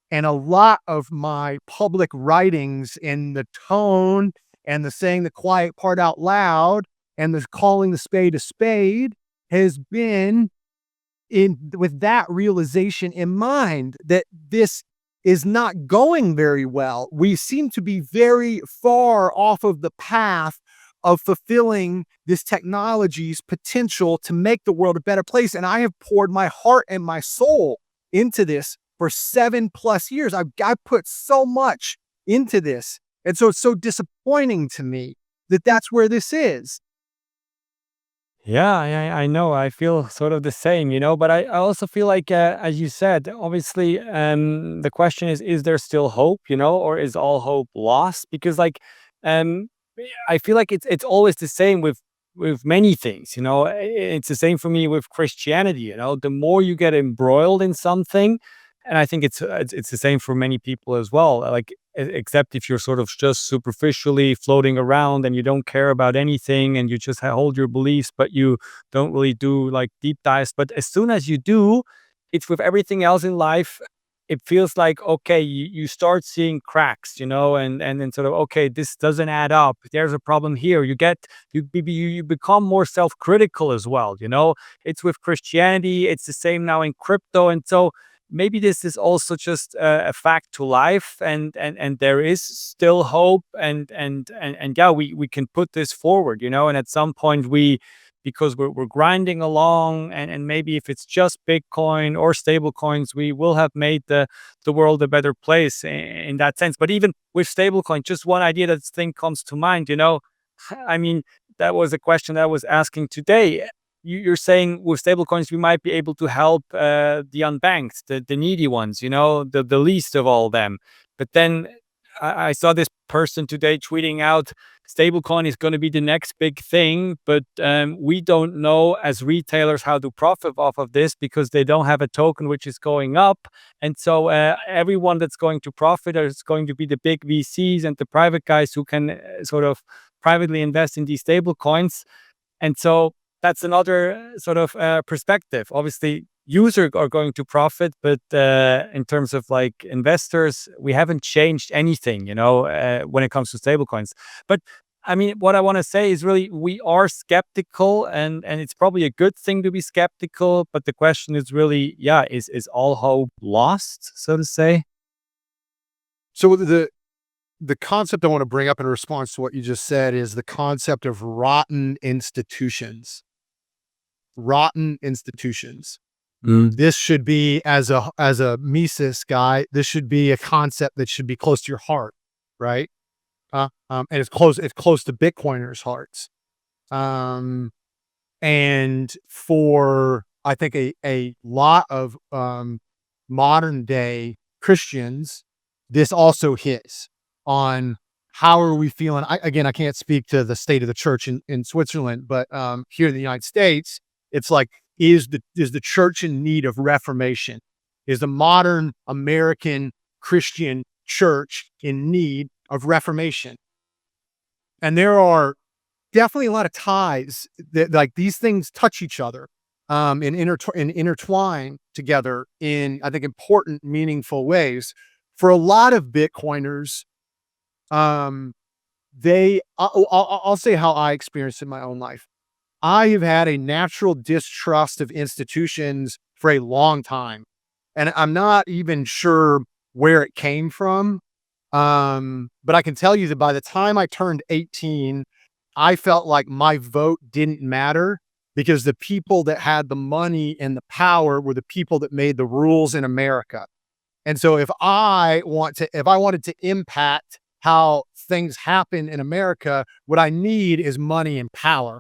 And a lot of my public writings in the tone and the saying the quiet part out loud and the calling the spade a spade has been with that realization in mind, that this is not going very well. We seem to be very far off of the path of fulfilling this technology's potential to make the world a better place. And I have poured my heart and my soul into this for 7+ years. I've put so much into this. And so it's so disappointing to me that that's where this is. Yeah, I know. I feel sort of the same, but I also feel like, as you said, obviously, the question is there still hope, or is all hope lost? Because I feel like it's always the same with with many things. It's the same for me with Christianity. The more you get embroiled in something, and I think it's the same for many people as well. Like, except if you're sort of just superficially floating around and you don't care about anything and you just hold your beliefs, but you don't really do like deep dives. But as soon as you do, it's with everything else in life. It feels like, okay, you start seeing cracks, and then sort of, okay, this doesn't add up. There's a problem here. You become more self-critical as well. It's with Christianity. It's the same now in crypto. And so maybe this is also just a fact to life, and there is still hope, and yeah, we can put this forward, and at some point because we're grinding along, and maybe if it's just Bitcoin or stable coins, we will have made the world a better place in that sense. But even with stablecoin, just one idea that thing comes to mind, I mean, that was a question that I was asking today. You're saying with stablecoins, we might be able to help the unbanked, the needy ones, the least of all them. But then I saw this person today tweeting out, stablecoin is going to be the next big thing, but we don't know as retailers how to profit off of this because they don't have a token which is going up. And so everyone that's going to profit is going to be the big VCs and the private guys who can sort of privately invest in these stablecoins. And so that's another sort of perspective. Obviously, users are going to profit, but in terms of like investors, we haven't changed anything, when it comes to stablecoins. But I mean, what I want to say is really we are skeptical, and it's probably a good thing to be skeptical. But the question is really, yeah, is all hope lost, so to say? So the concept I want to bring up in response to what you just said is the concept of rotten institutions. Rotten institutions. This should be, as a Mises guy, this should be a concept that should be close to your heart, right? And it's close to Bitcoiners' hearts. And for, I think, a lot of modern day Christians, this also hits on how are we feeling. I can't speak to the state of the church in Switzerland, but here in the United States, it's like, is the church in need of reformation? Is the modern American Christian church in need of reformation? And there are definitely a lot of ties that, like, these things touch each other, and intertwine together in, I think, important, meaningful ways. For a lot of Bitcoiners, I'll say how I experienced it in my own life. I have had a natural distrust of institutions for a long time, and I'm not even sure where it came from. But I can tell you that by the time I turned 18, I felt like my vote didn't matter because the people that had the money and the power were the people that made the rules in America. And so if I wanted to impact how things happen in America, what I need is money and power.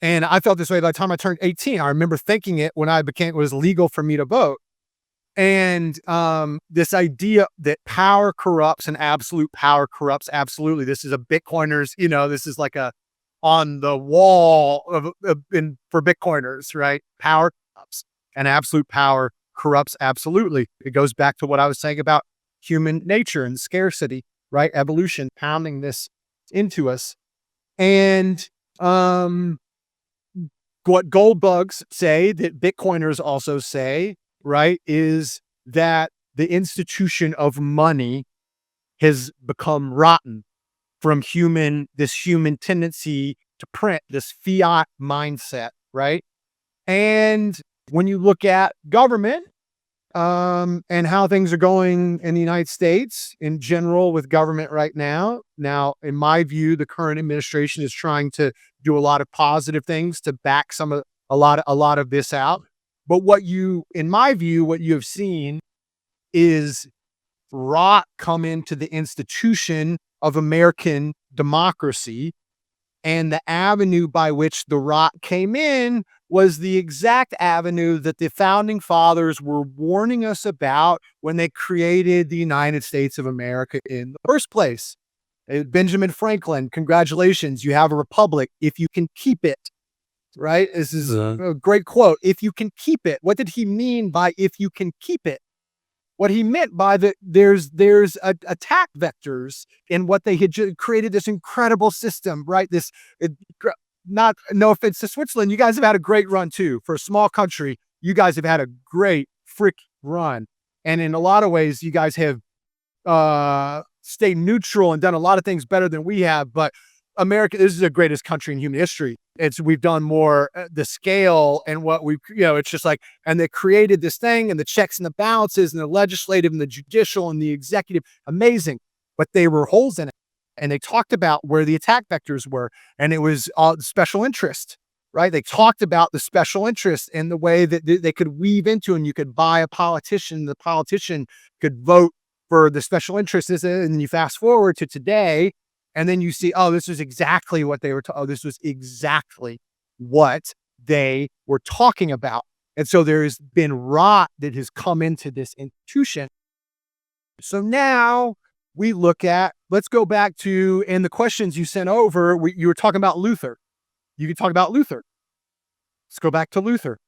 And I felt this way by the time I turned 18. I remember thinking it when it was legal for me to vote. And this idea that power corrupts and absolute power corrupts absolutely. This is a Bitcoiners, this is like a on the wall for Bitcoiners, right? Power corrupts and absolute power corrupts absolutely. It goes back to what I was saying about human nature and scarcity, right? Evolution pounding this into us. And what gold bugs say, that Bitcoiners also say, right, is that the institution of money has become rotten from this human tendency to print, this fiat mindset, right? And when you look at government, and how things are going in the United States in general with government right now. Now, in my view, the current administration is trying to do a lot of positive things to back a lot of this out. But in my view, what you have seen is rot come into the institution of American democracy. And the avenue by which the rot came in was the exact avenue that the founding fathers were warning us about when they created the United States of America in the first place. Benjamin Franklin, congratulations, you have a republic if you can keep it. Right? This is a great quote. If you can keep it. What did he mean by if you can keep it? What he meant by there's attack vectors in what they had created this incredible system, right? Not no offense to Switzerland, you guys have had a great run too. For a small country, you guys have had a great run, and in a lot of ways, you guys have stayed neutral and done a lot of things better than we have. But America, this is the greatest country in human history. We've done more the scale and what we, it's just like, and they created this thing and the checks and the balances and the legislative and the judicial and the executive, amazing. But they were holes in it. And they talked about where the attack vectors were, and it was special interest, right? They talked about the special interest and the way that they could weave into, and you could buy a politician, the politician could vote for the special interest. And you fast forward to today, and then you see, oh, this was exactly what they were. This was exactly what they were talking about. And so there's been rot that has come into this institution. So now we look at, let's go back to, in the questions you sent over, you were talking about Luther. You could talk about Luther. Let's go back to Luther.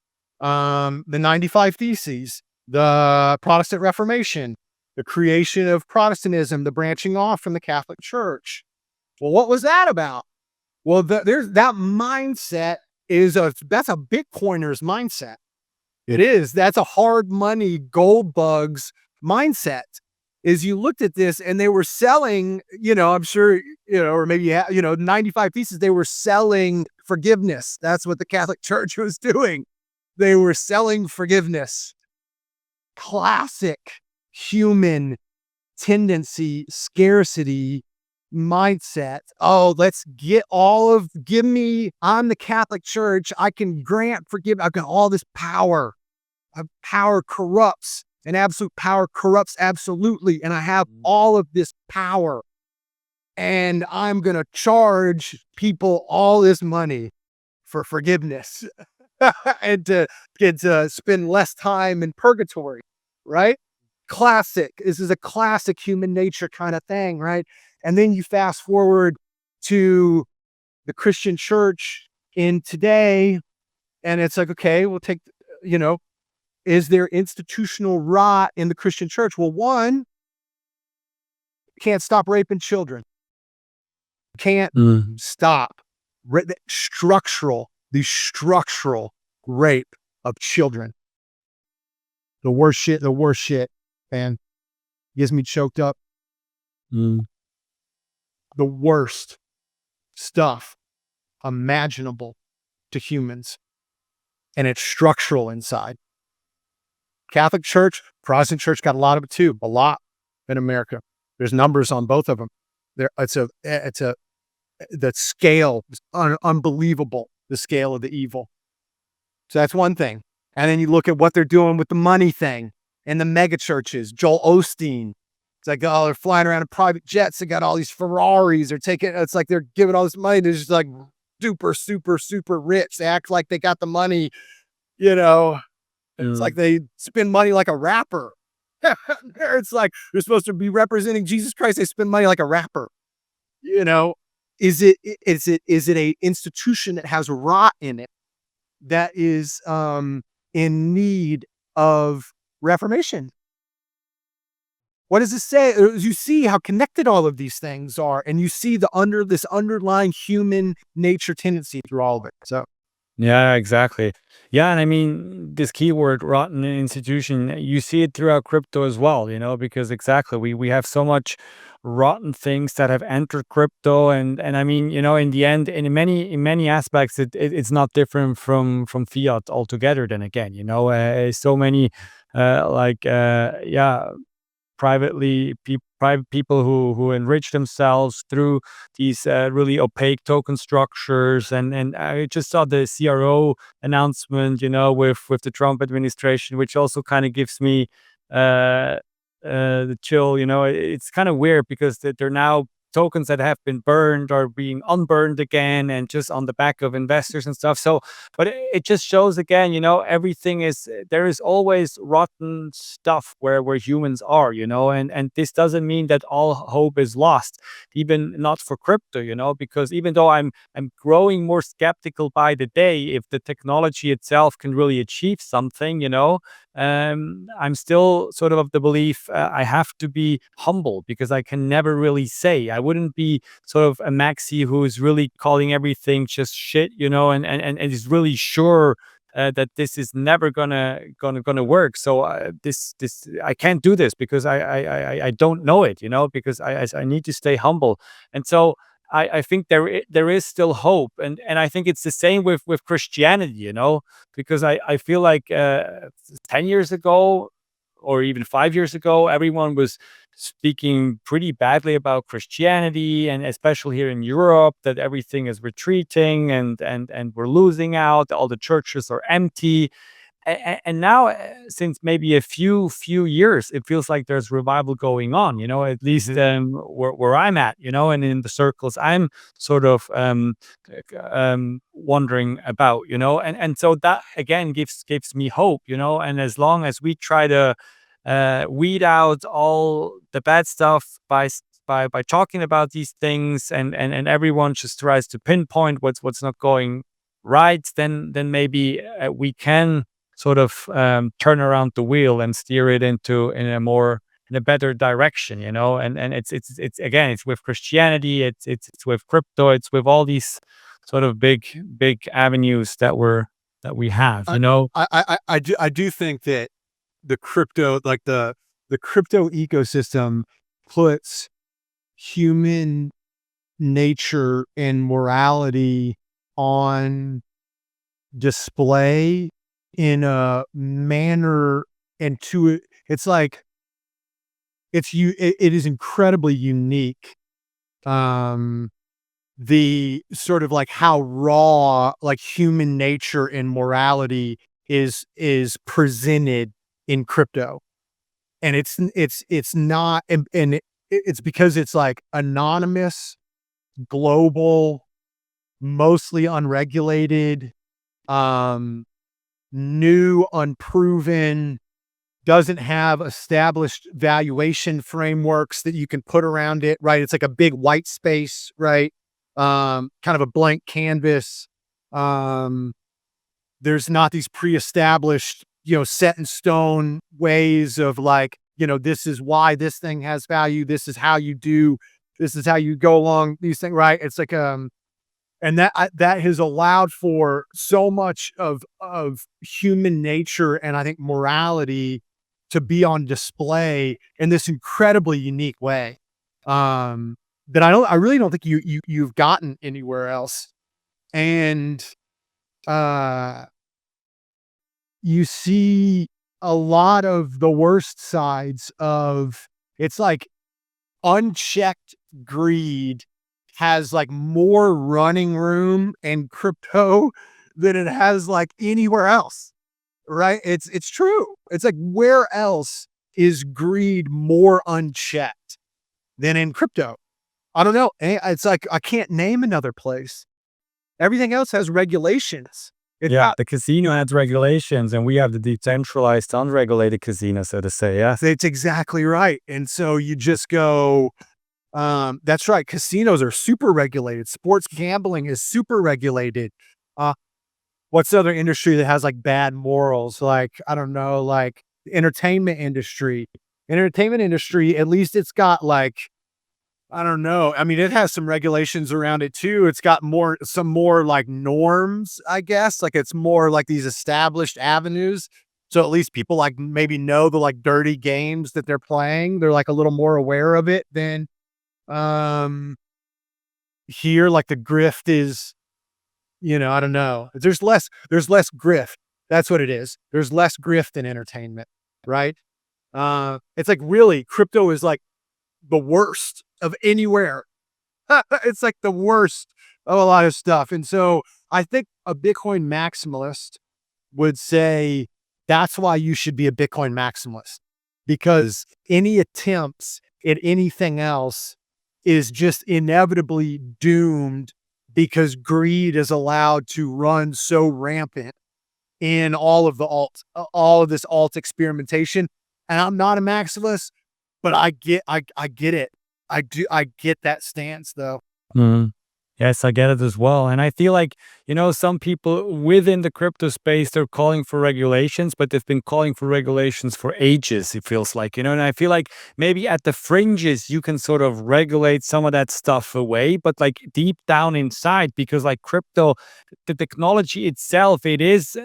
The 95 Theses, the Protestant Reformation, the creation of Protestantism, the branching off from the Catholic Church. Well, what was that about? Well, there's that mindset that's a Bitcoiner's mindset. It is. That's a hard money, gold bugs mindset. Is you looked at this and they were selling, I'm sure, or maybe, 95 Theses, they were selling forgiveness. That's what the Catholic Church was doing. They were selling forgiveness. Classic human tendency, scarcity mindset. Oh, I'm the Catholic Church. I can grant forgiveness. I've got all this power. Power corrupts, and absolute power corrupts absolutely. And I have all of this power, and I'm going to charge people all this money for forgiveness and to spend less time in purgatory, right? Classic. This is a classic human nature kind of thing, right? And then you fast forward to the Christian church in today, and it's like, okay, we'll take, is there institutional rot in the Christian church? Well, one, can't stop raping children. Can't stop the structural rape of children. The worst shit, man. Gets me choked up. The worst stuff imaginable to humans. And it's structural inside. Catholic Church, Protestant Church got a lot of it too. A lot in America. There's numbers on both of them. The scale is unbelievable. The scale of the evil. So that's one thing. And then you look at what they're doing with the money thing and the mega churches. Joel Osteen. It's like, oh, they're flying around in private jets. They got all these Ferraris. It's like they're giving all this money. They're just like super, super, super rich. They act like they got the money, It's like they spend money like a rapper. It's like they're supposed to be representing Jesus Christ. They spend money like a rapper. Is it a institution that has rot in it that is in need of reformation? What does it say? You see how connected all of these things are, and you see this underlying human nature tendency through all of it. So, yeah, exactly. Yeah, and I mean, this keyword rotten institution, you see it throughout crypto as well, because exactly we have so much rotten things that have entered crypto, and I mean, in the end, in many aspects, it's not different from fiat altogether. Then again, so many private people who enrich themselves through these really opaque token structures, and I just saw the CRO announcement, with the Trump administration, which also kind of gives me the chill. It's kind of weird because they're now tokens that have been burned are being unburned again, and just on the back of investors and stuff. So, but it just shows again, everything is, there is always rotten stuff where humans are, and this doesn't mean that all hope is lost, even not for crypto, because even though I'm growing more skeptical by the day if the technology itself can really achieve something, I'm still sort of the belief, I have to be humble, because I can never really say. I wouldn't be sort of a maxi who is really calling everything just shit, and is really sure that this is never gonna work. So this I can't do this because I don't know it, because I need to stay humble. And so I think there is still hope, and I think it's the same with Christianity, because I feel like 10 years ago, or even 5 years ago, everyone was speaking pretty badly about Christianity, and especially here in Europe, that everything is retreating, and we're losing out. All the churches are empty. And now, since maybe a few years, it feels like there's revival going on, at least where I'm at, and in the circles I'm sort of wondering about, and so that again gives me hope, and as long as we try to weed out all the bad stuff by talking about these things, and everyone just tries to pinpoint what's not going right, then maybe we can sort of turn around the wheel and steer it in a better direction, and it's again, it's with Christianity, it's with crypto, it's with all these sort of big avenues that we have, I do think that the crypto, like the crypto ecosystem, puts human nature and morality on display in a manner, and it's like it is incredibly unique. The sort of like how raw, like, human nature and morality is presented in crypto, and it's not, it's because it's like anonymous, global, mostly unregulated, new, unproven, doesn't have established valuation frameworks that you can put around it, right? It's like a big white space, right? Kind of a blank canvas. There's not these pre-established, set in stone ways of like, this is why this thing has value. This is how you go along these things, right? It's like, and that has allowed for so much of human nature, and I think morality, to be on display in this incredibly unique way, that I really don't think you've gotten anywhere else. And you see a lot of the worst sides of, it's like unchecked greed has like more running room in crypto than it has like anywhere else, right? It's true. It's like, where else is greed more unchecked than in crypto? I don't know. It's like, I can't name another place. Everything else has regulations. The casino has regulations, and we have the decentralized, unregulated casino, so to say. Yeah, it's exactly right. And so you just go, that's right. Casinos are super regulated. Sports gambling is super regulated. What's the other industry that has like bad morals? Like, I don't know, like the entertainment industry. Entertainment industry, at least it's got like, I don't know. I mean, it has some regulations around it too. It's got some more like norms, I guess. Like, it's more like these established avenues. So at least people like maybe know the like dirty games that they're playing. They're like a little more aware of it than here. Like the grift is, I don't know. There's less grift. That's what it is. There's less grift in entertainment, right? It's like, really, crypto is like the worst of anywhere. It's like the worst of a lot of stuff. And so I think a Bitcoin maximalist would say that's why you should be a Bitcoin maximalist, because any attempts at anything else is just inevitably doomed because greed is allowed to run so rampant in all of all of this alt experimentation. And I'm not a maximalist, but I get it. I get that stance though. Mhm. Yes, I get it as well. And I feel like, some people within the crypto space, they're calling for regulations, but they've been calling for regulations for ages, it feels like, and I feel like maybe at the fringes, you can sort of regulate some of that stuff away, but like deep down inside, because like crypto, the technology itself, it is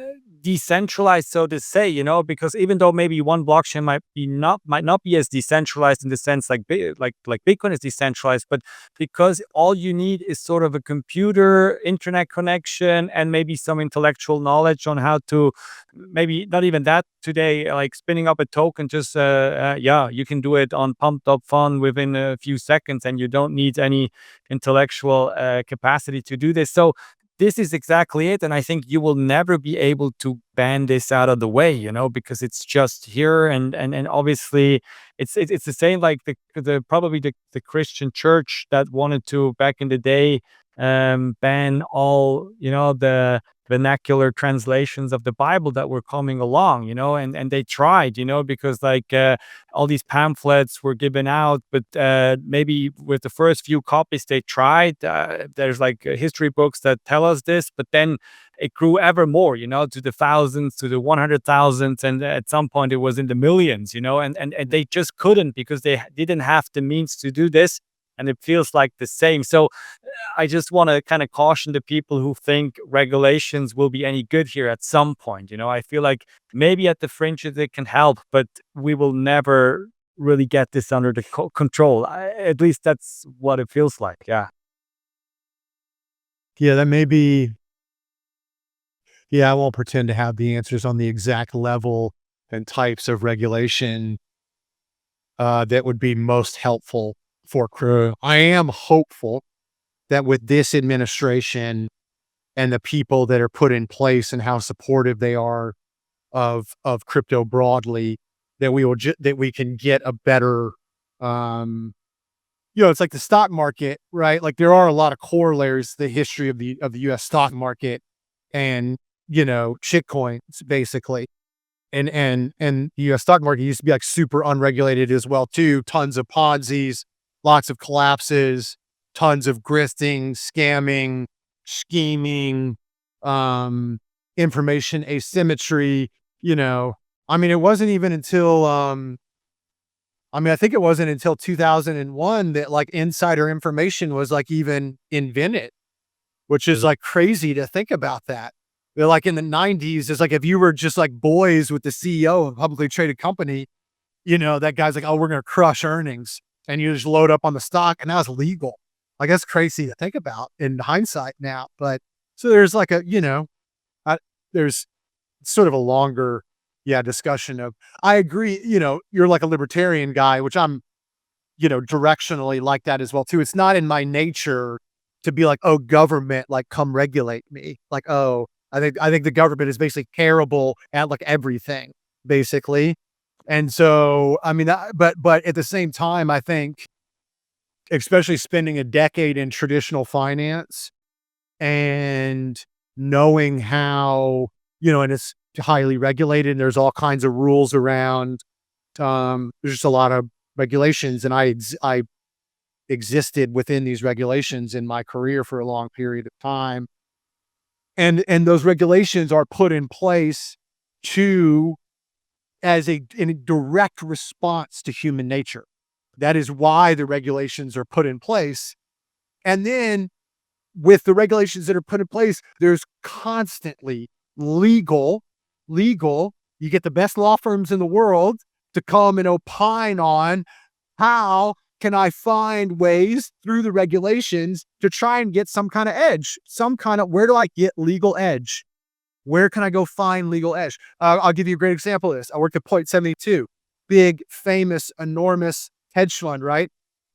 decentralized, so to say, because even though maybe one blockchain might not be as decentralized in the sense like Bitcoin is decentralized, but because all you need is sort of a computer, internet connection, and maybe some intellectual knowledge on how to, maybe not even that today, like spinning up a token, just, yeah, you can do it on pumped up fun within a few seconds, and you don't need any intellectual capacity to do this. So this is exactly it. And I think you will never be able to ban this out of the way, because it's just here. And obviously it's the same like the probably the Christian church that wanted to back in the day ban all, the vernacular translations of the Bible that were coming along, and they tried, because like all these pamphlets were given out, but maybe with the first few copies they tried, there's like history books that tell us this, but then it grew ever more, to the thousands, to the 100,000s, and at some point it was in the millions, and they just couldn't because they didn't have the means to do this, and it feels like the same. So I just want to kind of caution the people who think regulations will be any good here at some point. I feel like maybe at the fringes it can help, but we will never really get this under the control. At least that's what it feels like. Yeah. Yeah, that may be. Yeah, I won't pretend to have the answers on the exact level and types of regulation that would be most helpful for crew. I am hopeful that with this administration and the people that are put in place and how supportive they are of crypto broadly, that that we can get a better, it's like the stock market, right? Like there are a lot of corollaries to the history of the U.S. stock market and shitcoins basically. And the U.S. stock market used to be like super unregulated as well too. Tons of Ponzi's, lots of collapses, tons of grifting, scamming, scheming, information asymmetry. I mean, it wasn't even until I think it wasn't until 2001 that like insider information was like even invented, which is like crazy to think about that. They're like in the 90s, it's like if you were just like boys with the CEO of a publicly traded company, that guy's like, oh, we're going to crush earnings. And you just load up on the stock and now it's legal. Like that's crazy to think about in hindsight now. But so there's like there's sort of a longer, discussion of, I agree, you're like a libertarian guy, which I'm, directionally like that as well too. It's not in my nature to be like, oh, government, like come regulate me. Like, oh, I think the government is basically terrible at like everything, basically. And so, I mean, but at the same time, I think, especially spending a decade in traditional finance and knowing how, and it's highly regulated and there's all kinds of rules around, there's just a lot of regulations. And I existed within these regulations in my career for a long period of time. And those regulations are put in place as in a direct response to human nature. That is why the regulations are put in place. And then with the regulations that are put in place, there's constantly legal, you get the best law firms in the world to come and opine on how can I find ways through the regulations to try and get some kind of edge, where do I get legal edge? Where can I go find legal edge? I'll give you a great example of this. I worked at Point 72, big, famous, enormous hedge fund, right?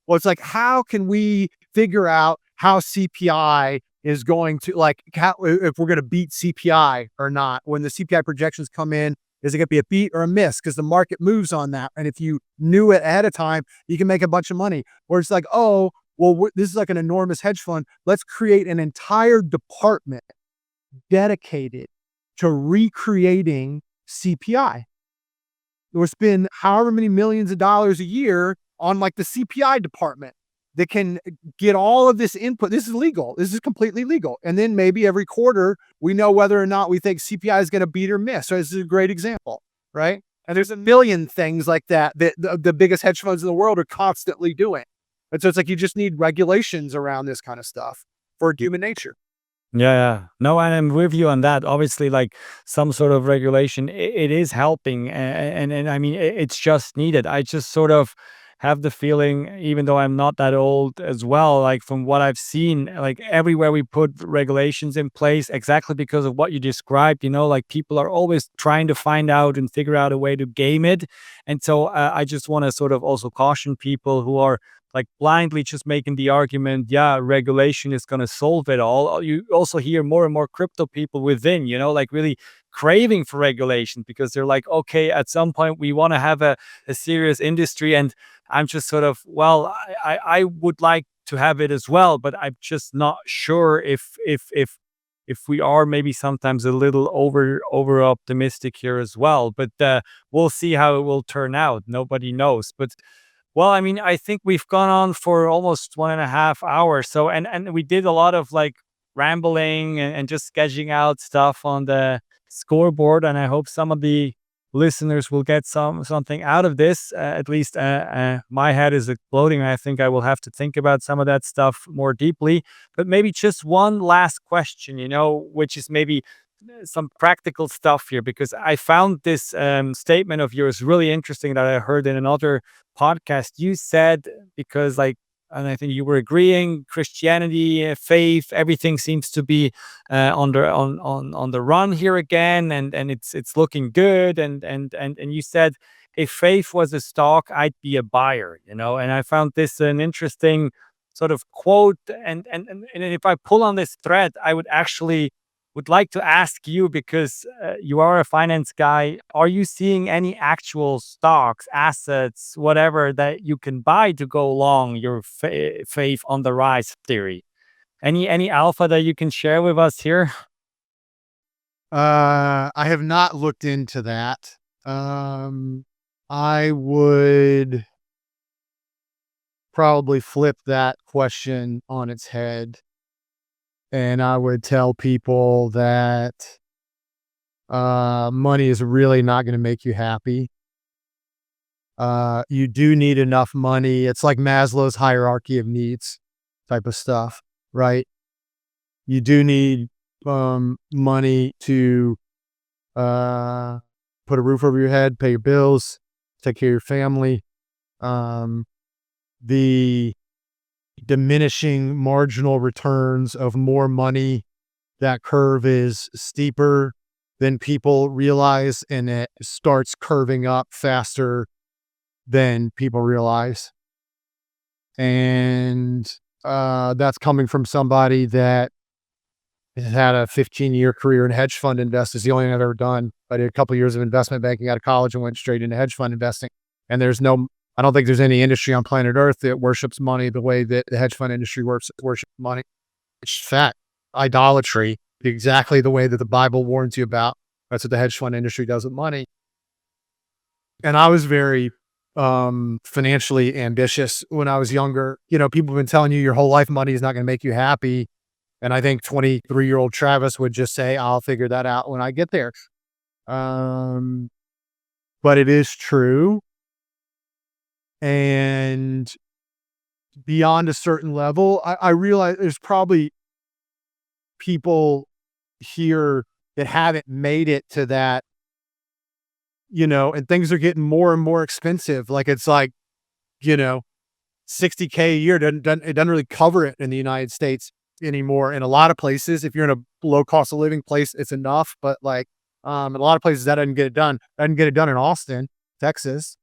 Well, it's like, how can we figure out how CPI is going to, if we're going to beat CPI or not? When the CPI projections come in, is it going to be a beat or a miss? Because the market moves on that. And if you knew it ahead of time, you can make a bunch of money. Or it's like, oh, well, this is like an enormous hedge fund. Let's create an entire department dedicated to recreating CPI. Or spend however many millions of dollars a year on like the CPI department that can get all of this input. This is legal. This is completely legal. And then maybe every quarter we know whether or not we think CPI is going to beat or miss. So this is a great example, right? And there's a million things like that that the biggest hedge funds in the world are constantly doing. And so it's like you just need regulations around this kind of stuff for human nature. Yeah. No, and I'm with you on that. Obviously, like some sort of regulation, it is helping, and I mean, it's just needed. I just sort of have the feeling, even though I'm not that old as well, like from what I've seen, like everywhere we put regulations in place, exactly because of what you described, like people are always trying to find out and figure out a way to game it. And so I just want to sort of also caution people who are like blindly just making the argument, yeah, regulation is going to solve it all. You also hear more and more crypto people within, like really craving for regulation because they're like, okay, at some point we want to have a serious industry. And I'm just sort of, well, I would like to have it as well, but I'm just not sure if we are maybe sometimes a little over optimistic here as well. But we'll see how it will turn out. Nobody knows. But well, I mean, I think we've gone on for almost 1.5 hours. So, and we did a lot of like rambling and just sketching out stuff on the scoreboard. And I hope some of the listeners will get something out of this. At least my head is exploding. I think I will have to think about some of that stuff more deeply. But maybe just one last question, which is maybe some practical stuff here, because I found this statement of yours really interesting that I heard in another podcast. You said, because like, and I think you were agreeing, Christianity, faith, everything seems to be on the run here again, and it's looking good. And you said, if faith was a stock, I'd be a buyer. And I found this an interesting sort of quote. And if I pull on this thread, I would like to ask you, because you are a finance guy, are you seeing any actual stocks, assets, whatever that you can buy to go along your faith on the rise theory? Any alpha that you can share with us here? I have not looked into that. I would probably flip that question on its head. And I would tell people that money is really not going to make you happy. You do need enough money. It's like Maslow's hierarchy of needs type of stuff, right? You do need money to put a roof over your head, pay your bills, take care of your family. The diminishing marginal returns of more money, that curve is steeper than people realize, and it starts curving up faster than people realize. And that's coming from somebody that has had a 15-year career in hedge fund investing. It's the only thing I've ever done. I did a couple of years of investment banking out of college and went straight into hedge fund investing. And I don't think there's any industry on planet Earth that worships money the way that the hedge fund industry worships money. It's fat idolatry, exactly the way that the Bible warns you about. That's what the hedge fund industry does with money. And I was very financially ambitious when I was younger. People have been telling you your whole life money is not going to make you happy. And I think 23-year-old Travis would just say, I'll figure that out when I get there. But it is true. And beyond a certain level, I realize there's probably people here that haven't made it to that, and things are getting more and more expensive. Like it's like, $60K a year it doesn't really cover it in the United States anymore. In a lot of places, if you're in a low cost of living place, it's enough. But like in a lot of places that doesn't get it done. I didn't get it done in Austin, Texas.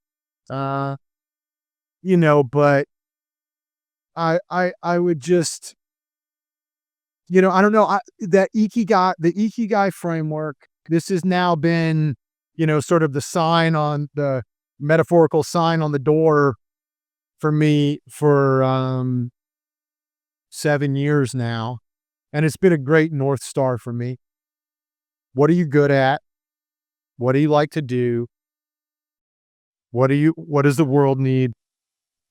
But I would just, I don't know, the Ikigai framework, this has now been, sort of the metaphorical sign on the door for me for 7 years now, and it's been a great North Star for me. What are you good at? What do you like to do? What does the world need?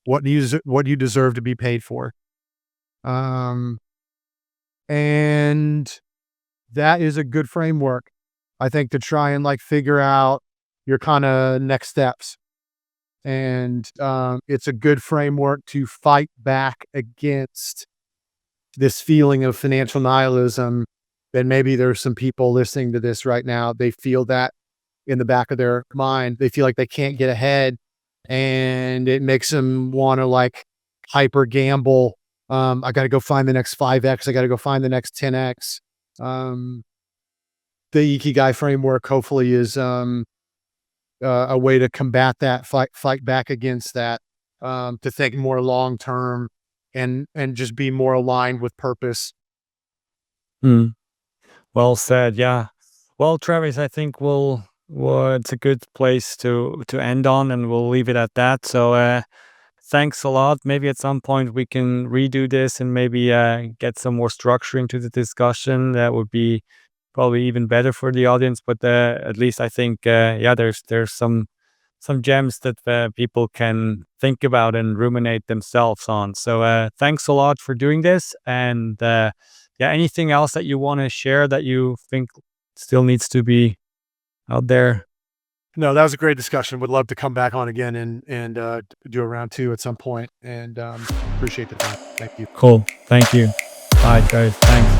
What do you deserve to be paid for? And that is a good framework, I think, to try and like figure out your kind of next steps. And it's a good framework to fight back against this feeling of financial nihilism. And maybe there's some people listening to this right now, they feel that in the back of their mind. They feel like they can't get ahead, and it makes them want to like hyper gamble. I got to go find the next 5x. I got to go find the next 10x. The Ikigai framework hopefully is a way to combat that, fight back against that, to think more long term and just be more aligned with purpose. Hmm. Well said. Yeah. Well, Travis, I think it's a good place to end on, and we'll leave it at that. So thanks a lot. Maybe at some point we can redo this and maybe get some more structure into the discussion. That would be probably even better for the audience. But at least I think there's some gems that people can think about and ruminate themselves on. So thanks a lot for doing this. And anything else that you want to share that you think still needs to be out there? No, that was a great discussion. Would love to come back on again and do a round 2 at some point. And appreciate the time. Thank you. Cool. Thank you. Bye, guys. Thanks.